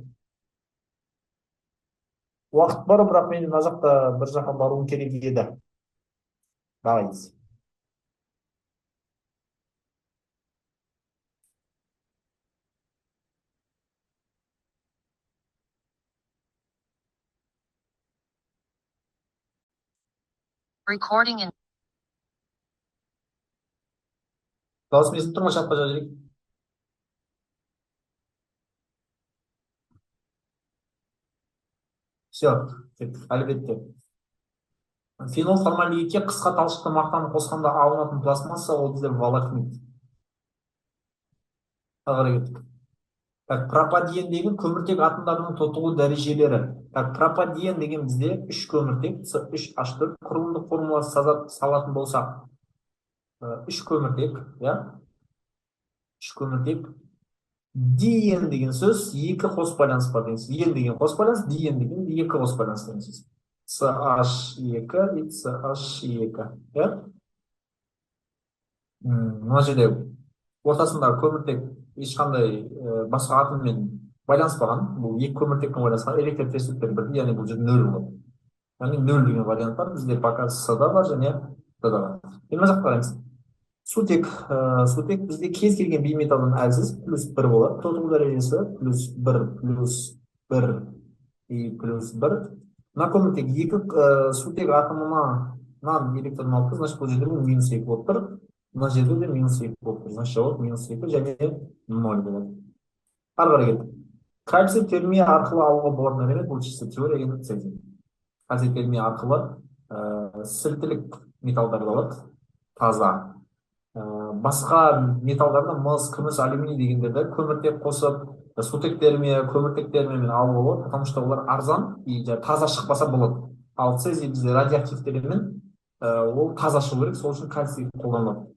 S1: Уақыт бар, бірақ мен мына жақта бір жаққа баруым керек еді. Давайте.
S2: Recording in
S1: Дауысым естіп тұр ма, шапқа жазайық. Все, әлбетте. Фенол формальдегидке қысқа талшықты мақтаны қосқанда алынатын пластмасса, ол бізде волокнит. Ағара кеттік. Пропадиен деген көміртек атомдарының тотығу дәрежелері. Пропадиен деген бізде 3 көміртек, С3H4 құрылымдық формуласы салатын болсақ, 3 көміртек, 3 көміртек. Диен деген сөз 2 қос байланыс бар деген сөз. Ен деген қос байланыс, диен деген 2 қос байланыс деген сөз. CH2 и CH2. Мына жерде ортасындағы көміртек ешқандай басқа атоммен байланыспаған. Бұл 2 көміртектің байланысқан электр тесттер бірдей, яғни бұл жерде 0 болады. Яғни 0 деген вариант бар. Бізде пока С-да бар және Д-да бар. Мына жаққа қараймыз. Сутек бізде кез келген бейметалдан әлсіз плюс 1 болады. Тотығу дәрежесі плюс 1 плюс 1 и плюс 1. Напомню, екі сутек атомынан электрон алып, значит, бұл жерде минус 2 болып тұр. Мына жерде де минус 2 болып тұр. Значит, жауап минус 2 және 0 болады. Ары қарай кеттік. Кальций термия арқылы алуға болатын элемент, бұл чисто теория енді цезий. Кальций термия арқылы сілтілік металлдарды алады, таза. Басқа металдарда мыс, күміс, алюминий дегендерді көміртек қосып, сутек термия, көміртек термиямен алуға болады, потому что олар арзан и таза шықпаса болады. Ал цезий бізде радиоактивті элемент, ол таза шығу керек, сол үшін кальций қолданылады.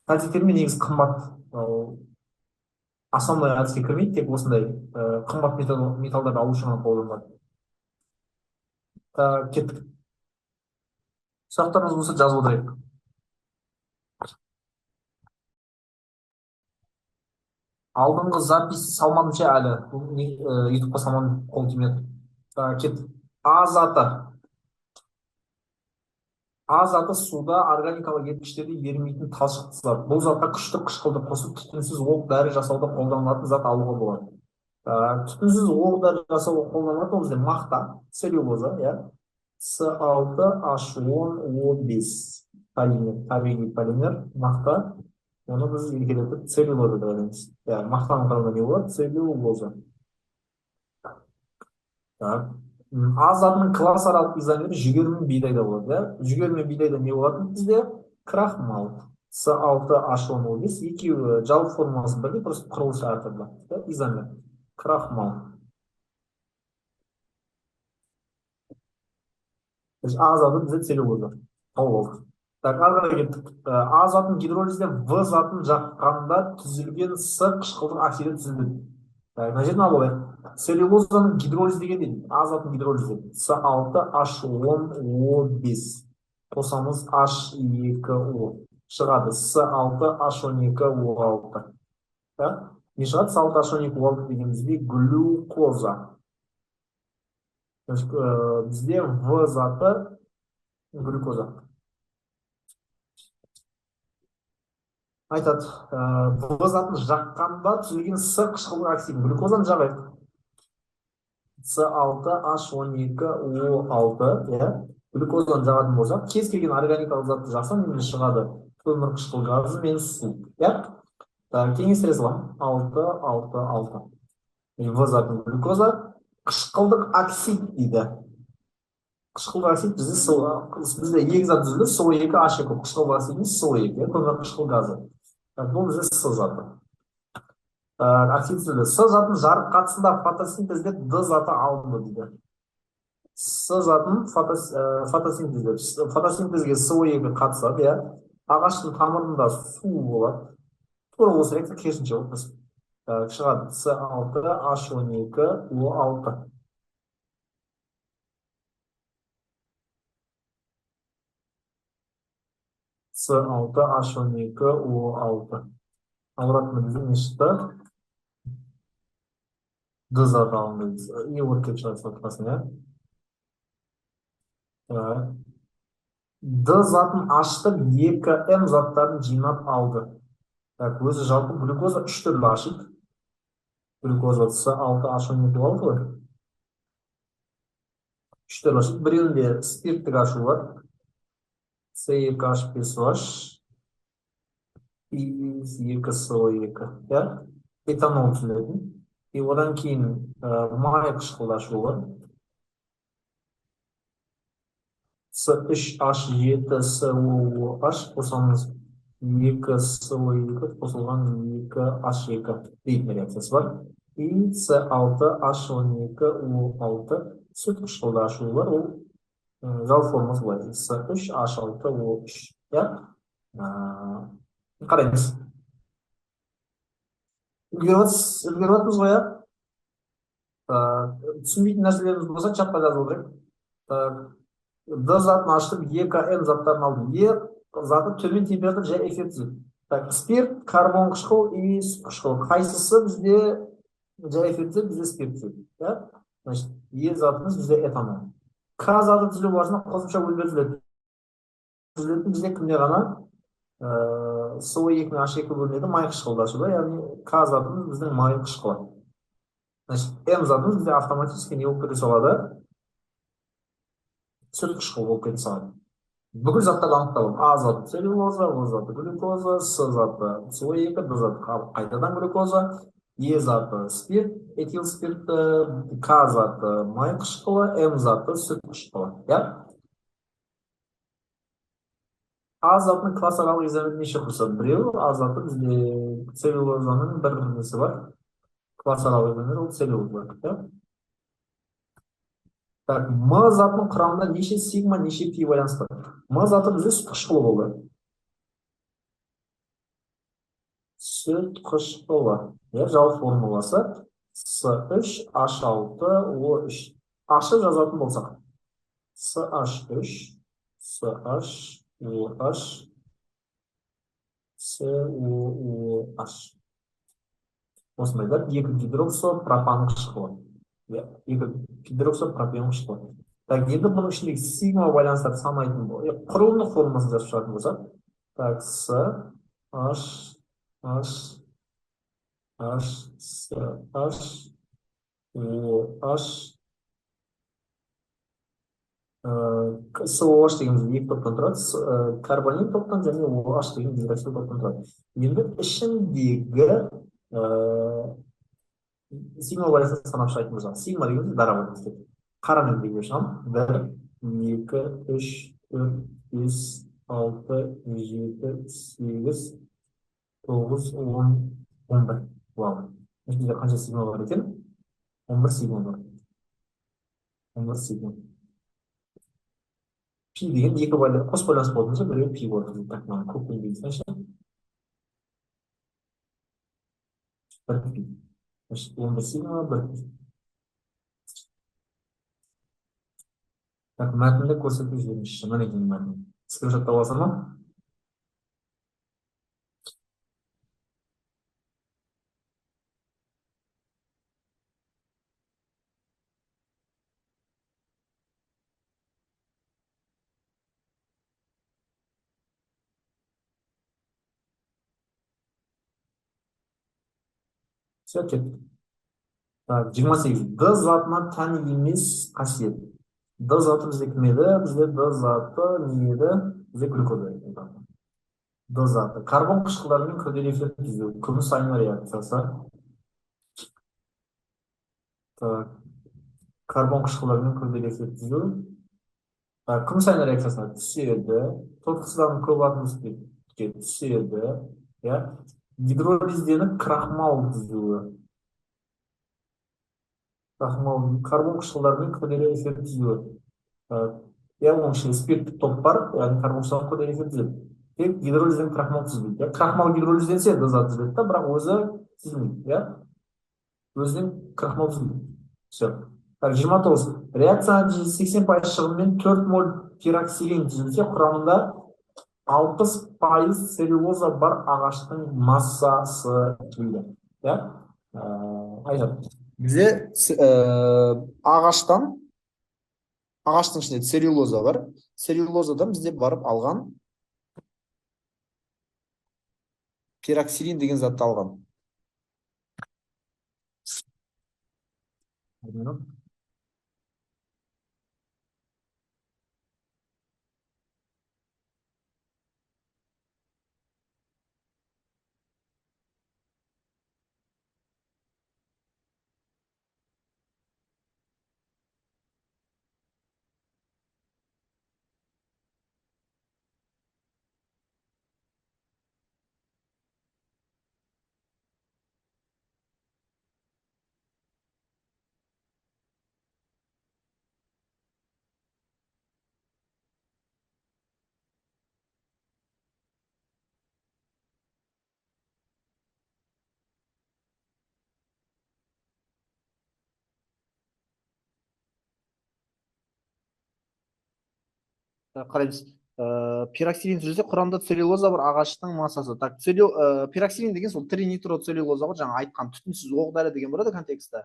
S1: Кальций термия негізі қымбат, основной әдіске кірмейді, тек осындай қымбат металдарды алу үшін қолданылады. Кеттік. Сұрақтарыңыз болса жазып отырайық. Алдыңғы запись салмадым ше әлі. Ютубқа салмадым, қол тимеді. Кеттік. А заты суда органикалық еріткіштерде ерімейтін талшықты зат. Бұл затқа күшті қышқылды қосып түтінсіз оқ дәрі жасауда қолданылатын зат алуға болады. Түтінсіз оқ дәрі жасауға қолданылатын ол бізде мақта, целлюлоза, С6H10O5 полимер, табиғи полимер, мақта. Оны біз еркелетіп целлюлоза деп айтамыз. Мақтаның құрамында не болады? Целлюлоза. А затының класс аралық изомері жүгері мен бидайда болады. Жүгері мен бидайда не болады бізде? Крахмал. С6H10O5 екеуі жалпы формуласы бірдей, просто құрылысы әртүрлі. Изомер. Крахмал. А заты бізде целлюлоза. Тауып. Ары қарай кеттік. А затын гидролизде В затын жаққанда түзілген С қышқылдық оксиді түзіледі. Мына жерден алып алайық. Целлюлозаның гидролиз деген дейді. А затын гидролизі. С6H10O5. Қосамыз H2O. Шығады С6H12O6. Не шығады? С6H12O6 деген бізде глюкоза. Бізде В заты глюкоза. Айтады, В затын жаққанда түзілген С қышқылдық оксидін глюкозаны жағайық. С6H12O6, глюкозаны жағатын болсақ, кез келген органикалық затты жақсам, мен шығады көмір қышқыл газы мен су. Кеңестіре салам. 6. В затын глюкоза қышқылдық оксид дейді. Қышқылдық оксид бізде екі зат түзілді, С2H2, қышқылдық оксидін С2, көмір қышқыл газы. Бұл бізде С заты. Оксид түзілді. С затын жарық қатысында фотосинтезде Д заты алынды дейді. С затын фотосинтезде. Фотосинтезге С2 қатысады, ағаштың тамырында су болады. Тура осы ректі керісінше отырмыз. Шығады С6H12O6. С6H12O6. Обратно біздің не шықты? Д заты алынды. И от кеп шығады сатқасын, Д затын ашты 2М заттарын жинап алды. Өзі жалпы глюкоза 3 түрлі ашып. Глюкоза С6H12 алды ғой. 3 түрлі ашып. Біреуінде спирттік ашу бар. С2H5OH и 2SO2. Этанол түзілетін. И одан кейін май қышқылды ашу бар. С3H7SOH қосамыз 2SO2 қосылған 2H2 дейтін реакциясы бар. И С6H12O6 сүт қышқылды ашу бар. Ол жалпы формасы былай. С3H6O3. Қараймыз. Үлгеріп ғой, түсінбейтін нәрселеріміз болса чатқа жазып отырайық. Д затын аштым, 2М заттарын алдым. Заты төмен температура және эффектсіз. Спирт, карбон қышқыл и сүт қышқыл. Қайсысы бізде және эффектсіз, бізде спиртсіз. Значит, затымыз бізде этанол. К заты түзілу барысында қосымша бөлме түзіледі. Түзілетін бізде кімде ғана С2 мен H2 бөлінеді, май қышқылды ашуда, яғни К затымыз біздің май қышқылы. Значит, М затымыз бізде автоматически не болып кіре салады? сүт қышқылы болып кете салады. Бүкіл заттарды анықтап а заты целлюлоза, о заты глюкоза, с заты со2, д заты қайтадан глюкоза, е заты спирт, этил спирті, к заты май қышқылы, м заты сүт қышқылы. Иә? А затының классаралық изомері неше құрса? Біреу, а заты бізде целлюлозаның бір несі бар. Классаралық изомері ол целлюлоза. Иә? Так, м затының құрамында неше сигма, неше пи байланыс бар? М заты бізде сүт қышқылы болды. Сүт қышқылы. Иә, жалпы формуласы С3H6O3. Ашып жазатын болсақ. CH3, CHOH, COOH. Осындай да екі гидроксо пропан қышқылы. Екі гидроксо пропен қышқылы. Так, енді бұның ішіндегі сигма байланыстарды санайтын құрылымдық формуласын жазып шығатын болсақ. Так, С, H, H, H, С, H, O, H, SOH деген екі топтан тұрады, карбонил топтан және OH деген гидроксил топтан тұрады. Енді ішіндегі сигма байланысын санап шығатын болсақ, сигма деген дара байланыс. Қарамен деген шығамын. 1, 2, 3, 4, 5, 6, 7, 8, 9, 10, 11. Wow. Ішінде қанша сигма бар екен? 11 сигма бар. 11 сигма. Пи деген екі қос байланыс болатын болса, біреу пи болады. Так, мына көкпен дейсінші. Бір пи. 11 сигма, бір пи. Так, мәтінді көрсетіп жіберіңізші. Міне екен мәтін. Скриншоттап аласың ма? Все, кеттік. Так, 28. Д затына тән емес қасиет. Д заты бізде кім еді? Бізде Д заты не еді? Бізде глюкоза еді. Д заты. Карбон қышқылдарымен күрделі эффект түзу. Күміс айна реакциясы. Так, карбон қышқылдарымен күрделі эффект түзу. Күміс айна реакциясына түседі. Тотықсызданып көп атом спиртке түседі. Гидролизденіп крахмал түзуі. Крахмал карбон қышқылдарымен күрделі эффект түзуі. Оның ішінде спирттік топ бар, яғни карбон қышқылдар күрделі эффект түзеді. Тек гидролизден крахмал түзілмейді. Крахмал гидролизденсе Д заты түзіледі, бірақ өзі түзілмейді. Өзінен крахмал түзілмейді. Все. 29. Реакция 80% шығынымен 4 моль пироксилин түзілсе, құрамында 60% целлюлоза бар ағаштың массасы дейді. Бізде ағаштың ішінде целлюлоза бар. Целлюлозадан бізде барып алған пироксилин деген затты алған. Қараймыз. Пироксилин түзілсе, құрамында целлюлоза бар ағаштың массасы. Так, пироксилин деген сол тринитроцеллюлоза ғой, жаңа айтқан түтінсіз оқ дәрі деген болады контекстте.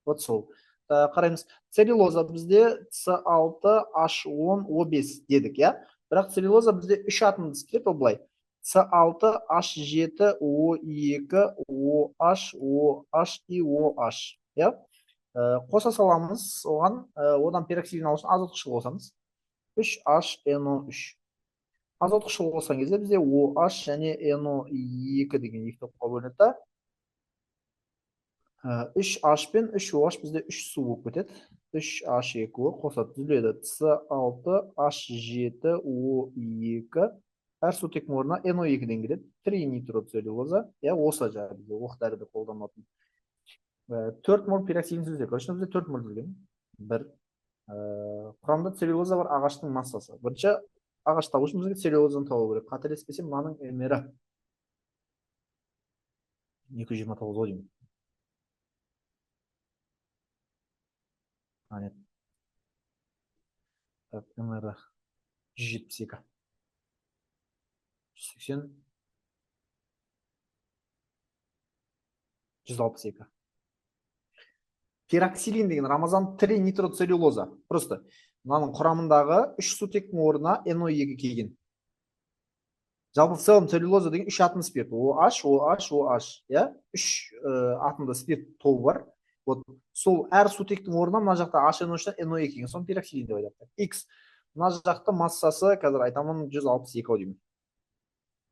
S1: Вот сол. Қараймыз. Целлюлоза бізде С6H10O5 дедік, иә? Бірақ целлюлоза бізде 3 атомды істеп, ол былай. С6H7O2OH и OH, иә? Қоса саламыз, одан пироксилин алу үшін азот қышқылы қосамыз. 3HNO3. Азот қышқыл қосқан кезде бізде OH және NO2 деген екі топқа бөлінеді да. 3H пен 3OH бізде 3 су болып кетеді. 3H2 қосады, түзіледі. С6H7O2. Әр сутектің орнына NO2-ден келеді. Тринитроцеллюлоза. Осы жағы бізде оқ дәріде қолданылатын. 4 мол пироксилин түзіледі. Короче, бізде 4 мол түзілген. Бір құрамында целлюлоза бар ағаштың массасы. Бірінші ағаш табу үшін бізге целлюлозаны табу керек. Қателеспесем, мынаның мрі 229 ғой деймін. Нет. Так, мрі 172. 180. 162. Пироксилин деген рамазан тринитроцеллюлоза. Просто мынаның құрамындағы 3 сутектің орнына NO2 келген. Жалпы в целом целлюлоза деген 3 атомды спирт. OH, OH, OH. 3 атомды спирт тобы бар. Вот сол әр сутектің орнына мына жақта HNO3-тен NO2 келген. Соны пироксилин деп айтады. X. Мына жақта массасы қазір айтамын 162 деймін.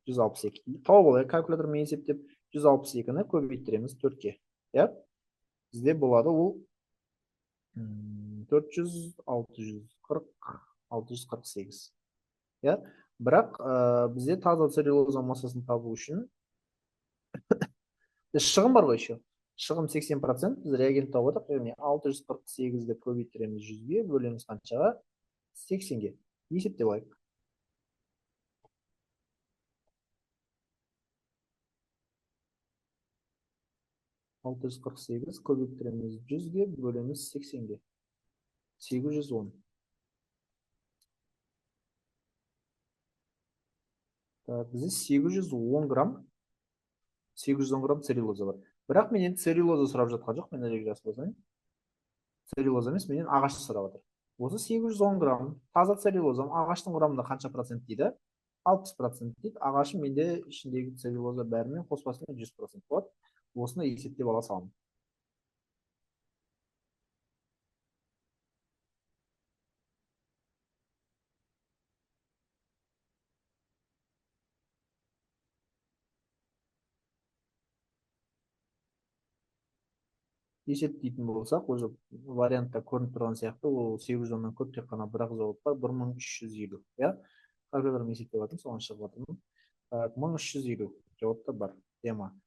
S1: 162. Тауып алайық калькулятормен есептеп 162-ні көбейтіреміз 4-ке. Бізде болады ол 400, 640, 648. Бірақ бізде таза целлюлоза массасын табу үшін шығын бар ғой еще. Шығын 80%. Біз реагент тауып отырық. Яғни 648-ді көбейтіреміз 100-ге, бөлеміз қаншаға? 80-ге. Есептеп алайық. 648 көбейтіреміз 100-ге, бөлеміз 80-ге. 810. Бізде 810 грамм целлюлоза бар. Бірақ менен целлюлоза сұрап жатқан жоқ. Мен әлеге жазып қойсайын. Целлюлоза емес, менен ағаш сұрап жатыр. Осы 810 грамм таза целлюлоза ағаштың құрамында қанша процент дейді? 60% дейді. Ағашым менде ішіндегі целлюлоза бәрімен қоспасымен 100% болады. Осыны есептеп ала саламын. Есептейтін болсақ, уже вариантта көрініп тұрған сияқты, ол 810-нан көп, тек қана бір ақ жауап бар, 1350. Калькулятормен есептеп жатырмын, соған шығып жатырмын. 1350 жауап та бар. Тема.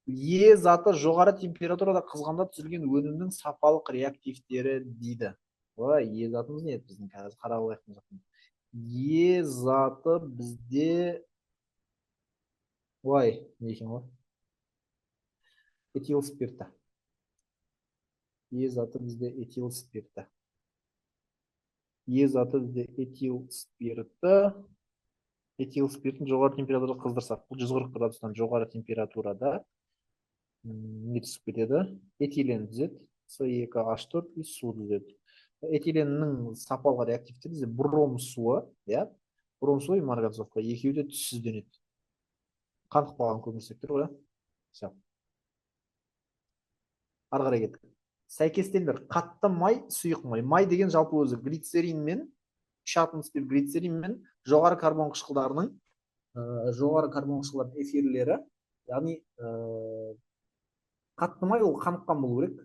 S1: Е заты жоғары температурада қызғанда түзілген өнімнің сапалық реактивтері дейді. Е затымыз не еді біздің? Қазір қарап алайық. Е заты бізде не екен ғой? Этил спирті. Е заты бізде этил спирті. Е заты бізде этил спирті. Этил спиртін жоғары температурада қыздырсақ, бұл 140 градустан жоғары температурада не түсіп кетеді? Этилен түзеді, С2H4 и су түзеді. Этиленнің сапалық реактивтері бізде бром суы, бром суы и марганцовка екеуі де түссізденеді. Қанық болған көріністер ғой. Ары қарай кеттік. Сәйкестендір. Қатты май, сұйық май. Май деген жалпы өзі глицерин мен, 3 атом спирт глицерин мен жоғары карбон қышқылдарының эфирлері. Яғни қатты май ол қаныққан болу керек.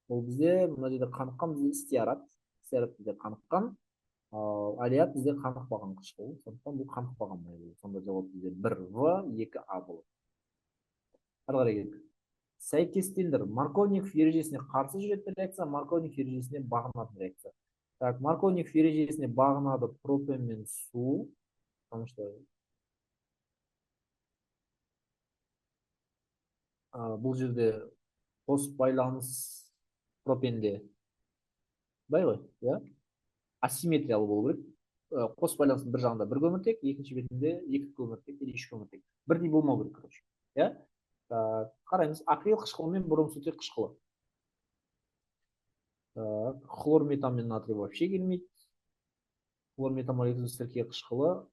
S1: Ол бізде мына жерде қаныққан, бізде стеарат. Стеарат бізде қаныққан. Алият бізде қанықпаған қышқыл. Сондықтан бұл қанықпаған май болады. Сонда жауап бізде 1В, 2А болады. Ары қарай кеттік. Сәйкестендір. Марковников ережесіне қарсы жүретін реакция, Марковников ережесіне бағынатын реакция. Так, Марковников ережесіне бағынады пропен мен су. Потому что бұл жерде қос байланыс пропенде бай ғой, асимметриялы болу керек. Қос байланыстың бір жағында бір көміртек, екінші бетінде екі көміртек, или үш көміртек. Бірдей болмау керек, короче. Қараймыз, акрил қышқылы мен бромсутек қышқылы. Хлор метан мен натрий вообще келмейді. Хлор метан молекуласы сірке қышқылы.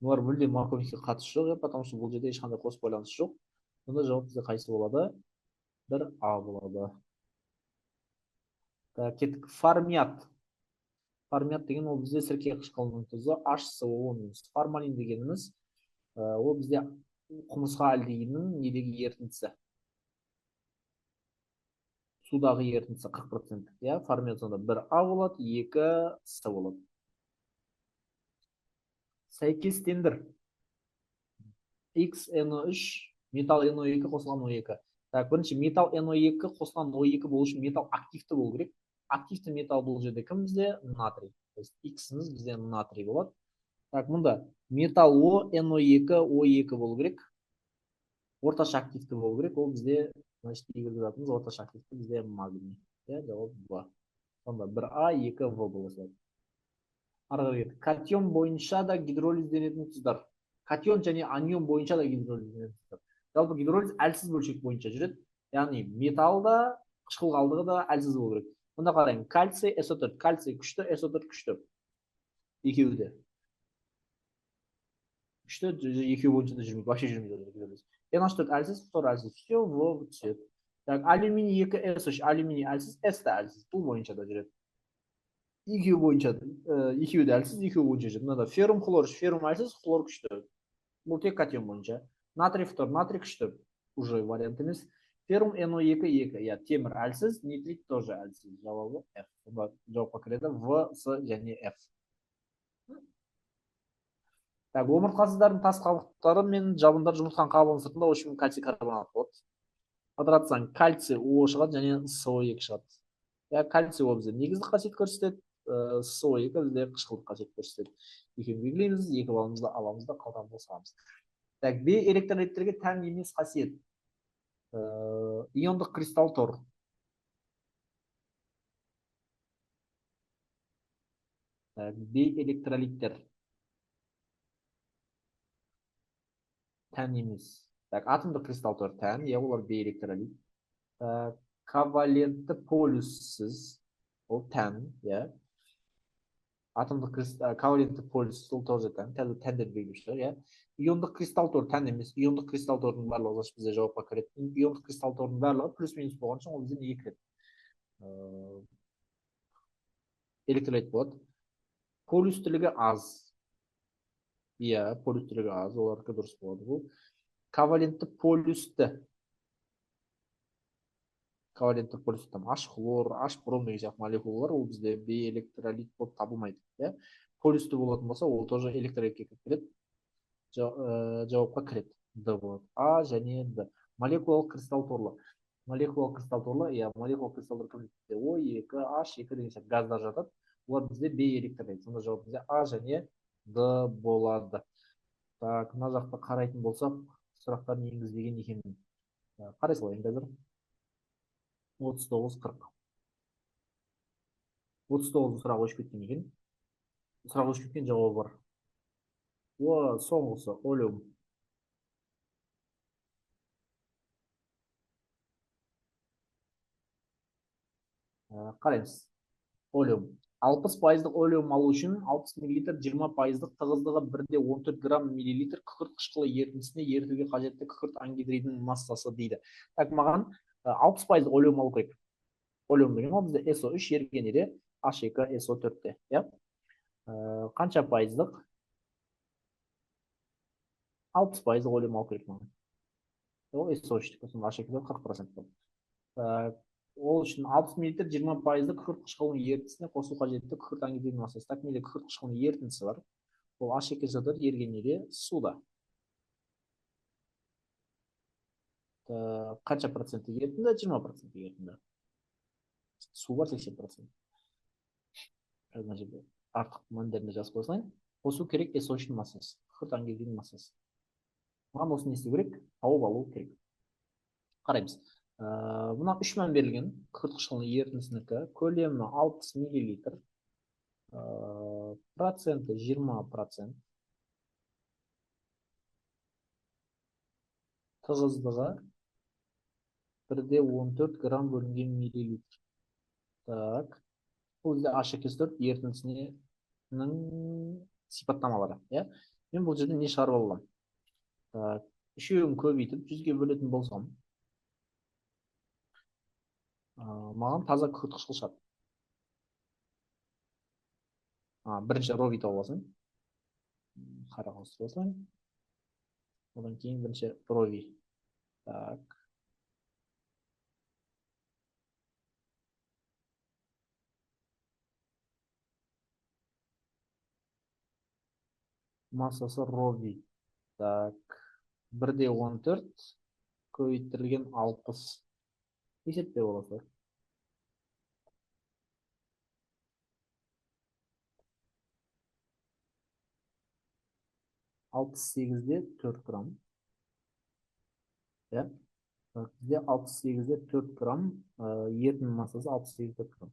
S1: Олар мүлде Марковникке қатысы жоқ, потому что бұл жерде ешқандай қос байланыс жоқ. Онда жауап бізде қайсы болады? 1А болады. кеттік. Формят. Формят деген ол бізде сірке қышқылының тұзы H2O-. Формалин дегеніміз ол бізде құмырсқа альдегидінің недегі ерітіндісі. Судағы ерітіндісі 40%. Я, формят сонда 1А болады, 2С болады. Сәйкестендір. XNO3 металл NO2 қосылған O2. Так, бірінші металл NO2 қосылған O2 болу үшін металл активті болу керек. Активті металл бұл жерде кім бізде? Натрий. То есть X-іміз бізде натрий болады. Так, мұнда металл O, NO2, O2 болу керек. Орташа активті болу керек. Ол бізде, значит, игілік затымыз орташа активті бізде магний. Жауап В. Сонда 1А, 2В болады. Катион бойынша да гидролизденетін тұздар. Катион және анион бойынша да гидролизденетін тұздар. Жалпы гидролиз әлсіз бөлшек бойынша жүреді. Яғни металда, қышқыл қалдығы да әлсіз болу керек. Мұнда қарайын, кальций, SO4. Кальций күшті, SO4 күшті. Екеуі де. Күшті, екеуі бойынша да жүрмейді. Вообще жүрмейді. NH4 әлсіз, фтор әлсіз. Все, В түседі. Алюминий 2, S3. Алюминий әлсіз, S та әлсіз. Бұл бойынша да жүреді. Екеуі бойынша, екеуі де әлсіз, екеуі бойынша жүреді. Мынада феррум, хлор, феррум әлсіз, хлор күшті. Бұл тек катион бойынша. Натрий, фтор, натрий күшті. Уже вариант емес. Феррум NO2, 2. Я, темір әлсіз, нитрит тоже әлсіз. Жауабы F. Жауапқа кіреді В, С және F. Так, омыртқасыздардың тас қабықтары мен жабындар жұмыртқаның қабығының сыртында очень кальций карбонат болады. Ыдыратсаң, кальций О шығады және СО2 шығады. Я, кальций О бізде негіздік қасиет көрсетеді, СО2 бізде қышқылдық қасиет көрсетеді. Екеуін белгілейміз, екі балымызды аламыз да қалтамызды саламыз. Так, Б электролиттерге тән емес қасиет. Иондық кристалл тор. Б электролиттер тән емес. Так, атомдық кристалл тор тән, я, олар Б электролит. Ковалентті полюссіз, ол тән, я. Атомдық ковалентті полюссіз, ол тоже тән, тәндер белгілеушілер, я. Иондық кристалл тор тән емес. Иондық кристалл тордың барлығы бізде жауапқа кіреді. Иондық кристалл тордың барлығы плюс-минус болған үшін ол бізде неге кіреді? Электролит болады. Полюстілігі аз. Иә, полюстілігі аз, олардікі дұрыс болады бұл. Ковалентті полюсті. Ковалентті полюсті, H хлор, H бром деген сияқты молекулалар, ол бізде Б электролит болып табылмайды. Полюсті болатын болса, ол тоже электролитке кіреді. Жауапқа кіреді. Д болады. А және Д. Молекулалық кристалл торлы. Молекулалық кристалл торлы, иә, молекулалық кристаллдар кіреді. О2, H2 деген сияқты газдар жатады. Олар бізде Б электролит. Сонда жауап бізде А және Д болады. Так, мына жақта қарайтын болсақ, сұрақтарын енгізбеген екенмін. Қарай салайын қазір. 39-40. 39 сұрақ өшіп кеткен екен. Сұрақ өшіп кеткен жауабы бар. Соңғысы, олеум. Қараймыз. Олеум. 60% олеум алу үшін 60 мл 20% тығыздығы 1,14 грамм миллилитр күкірт қышқылы ерітіндісіне ерітуге қажетті күкірт ангидридінің массасы дейді. Так, маған 60% олеум алу керек. Олеум деген ол бізде SO3 ергенеде H2SO4-те. Қанша пайыздық? 60% олеум алу керек маған. Ол SO3-тікі, H2 40% болды. Ол үшін 60 мл 20% күкірт қышқылының ерітіндісіне қосу қажетті күкірт ангидридінің массасы. Так, менде күкірт қышқылының ерітіндісі бар. Ол H2SO4 ергенеде суда. Қанша проценті ерітінді? 20% ерітінді. Су бар 80%. Артық мәндеріне жазып қойсайын. Қосу керек SO3-ның массасы, күкірт ангидридінің массасы. Маған осыны есту керек, тауып алу керек. Қараймыз. Бұна 3 мән берілген күкірт қышқылының ерітіндісінікі. Көлемі 60 мл. Проценті 20%. Тығыздығы 1,14 грамм бөлінген миллилитр. Так. Бұл бізде H2SO4 ерітіндісінің сипаттамалары. Мен бұл жерде не шығарып аламын? Үшеуін көбейтіп 100-ге бөлетін болсам, маған таза күкірт қышқыл шығады. бірінші рови тауып алсаң, қара қосып алсаң, одан кейін бірінші рови. Так. Массасы рови. Так. 1/14 көбейтілген 60. Есепте боласыздар. 68-де 4 грамм. Ya. Bizde 68'de 4 gram. Yerinin masası 68'de 4 gram.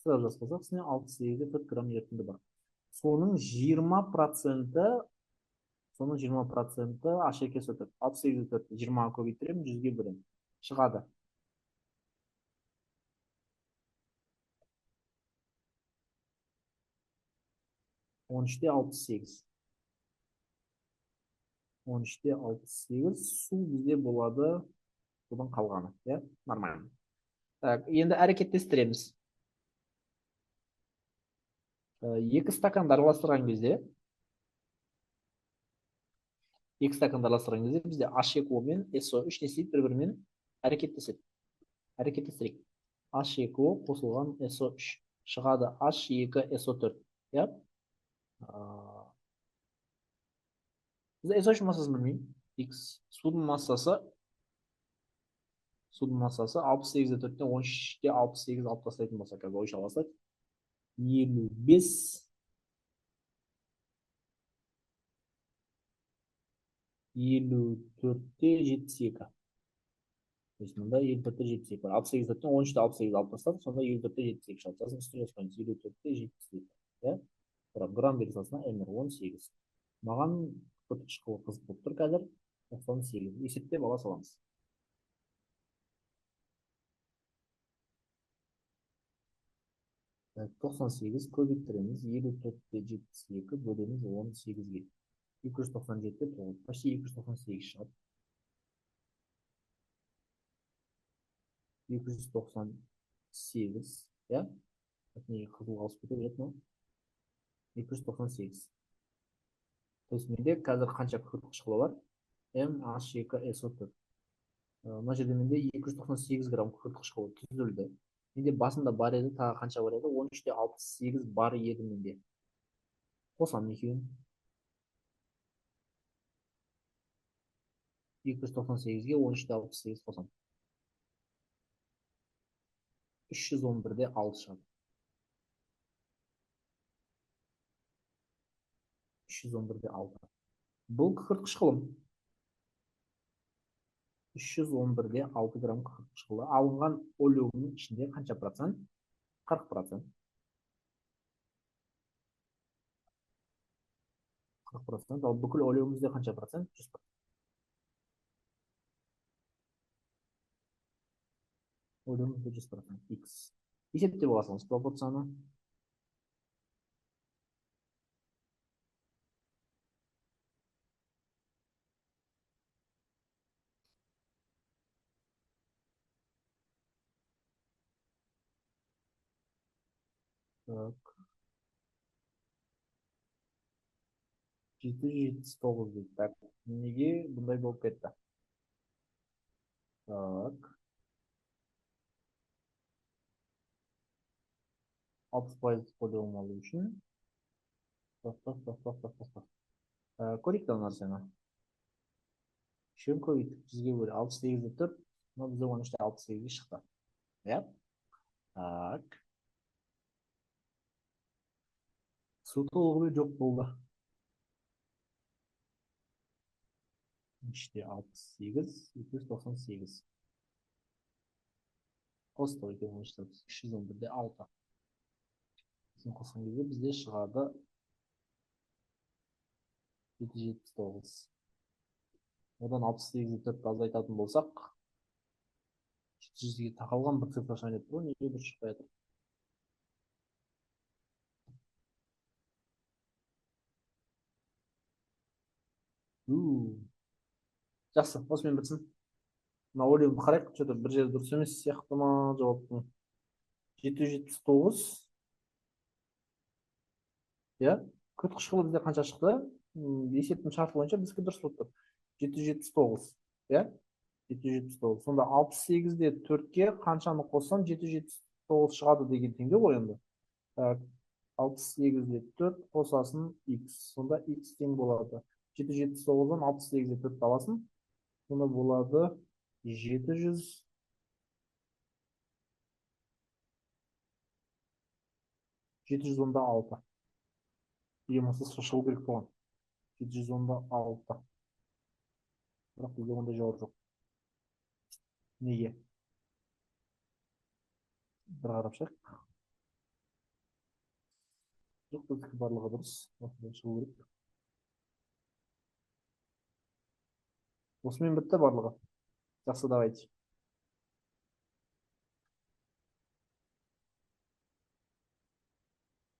S1: Сразу жазып 68'de 4 gram ерітінді бар. Соның 20%, соның 20%, H2 сөтіп. 68'de 4, 20'ға көбейтіремін, 100'ге бөлемін. Шығады. Он үште 68. 13'те 68. Су бізде болады. Содан қалғаны. Нормально. Так, енді әрекеттестіреміз. Екі стаканды араластырған кезде бізде H2O мен SO3 не істейді, бір-бірімен әрекеттеседі. Әрекеттестірейік. H2O қосылған SO3 шығады H2SO4. Біз SO3 массасын білмеймін. X. Судың массасы 68-де 4-тен 13-те 68 алып тастайтын болса, қазір ойша аласақ, 55 54-те 72. То есть мұнда 54-те 72 бар. 68-ден 13-те 68 алып тастадық, сонда 54-те 72 шығады. Сосын үстіне жазып 54-те 72. Грамм берілсасына MR18. Маған күртішқылы қызық болып тұр қазір. 98. Есептеп ала саламыз. Evet, 98 көбейтіреміз. 54-те 72 бөлеміз 18-ге. 297-те 9. Почти 298 шығады. 298. Ya. Неге қызыл қалып кетіп жатыр ма? 298. То есть менде қазір қанша күртқышқылы бар? MH2SO4. Мына жерде менде 298 грамм күртқышқылы түзілді. Менде басында бар еді, тағы қанша бар еді? 13-те 68 бар еді менде. Қосамын екеуін. 298-ге 13-те 68 қосамын. 311-де 6 шығады. 311-де 6. Бұл күкірт-қышқылым. 311-де 6 грамм күкірт-қышқылы. Алынған олеумның ішінде қанша процент? 40%. 40%. Ал бүкіл олеумізде қанша процент? 100%. Олеумізде 100%. X. Есептеп аласыңыз пропорцияны. Так. 779 дейді. Так, неге бұндай болып кетті? Так. 60% олеум алу үшін. Көрейік та нәрсені. Үшеуін көбейттік. 100-ге бөліп 68-де 4. Мына бізде 13-те 68-ге шықты. Так. Су толығымен жоқ болды. 3-те 68, 298. Қостық екен 311-де 6. Сен қосқан кезде бізде шығады 779. Одан 68-де 4 азайтатын болсақ, 700-ге тақалған бір цифр шығайын деп тұр, неге бір шықпай жатыр? Жақсы, осымен бітсін. Мына ойлауымды қарайық, что-то бір жері дұрыс емес сияқты ма жауаптың. 779. Иә, күрт қышқылы бізде қанша шықты? Есептің шарты бойынша біздікі дұрыс болып тұр. 779. Иә, 779. Сонда 68-де 4-ке қаншаны қоссам 779 шығады деген теңдеу ғой енді. Так, 68-де 4 қосасын x. Сонда x тең болады. 779-дан 68-де 4 аласың. Сонда болады 700. 716. Емасы шығу керек болған. 716. Бірақ бізде ондай жауап жоқ. Неге? Bir қарап шығайық. Жоқ, біздікі барлығы дұрыс. Осыдан шығу керек. Осымен бітті барлығы. Жақсы, давайте.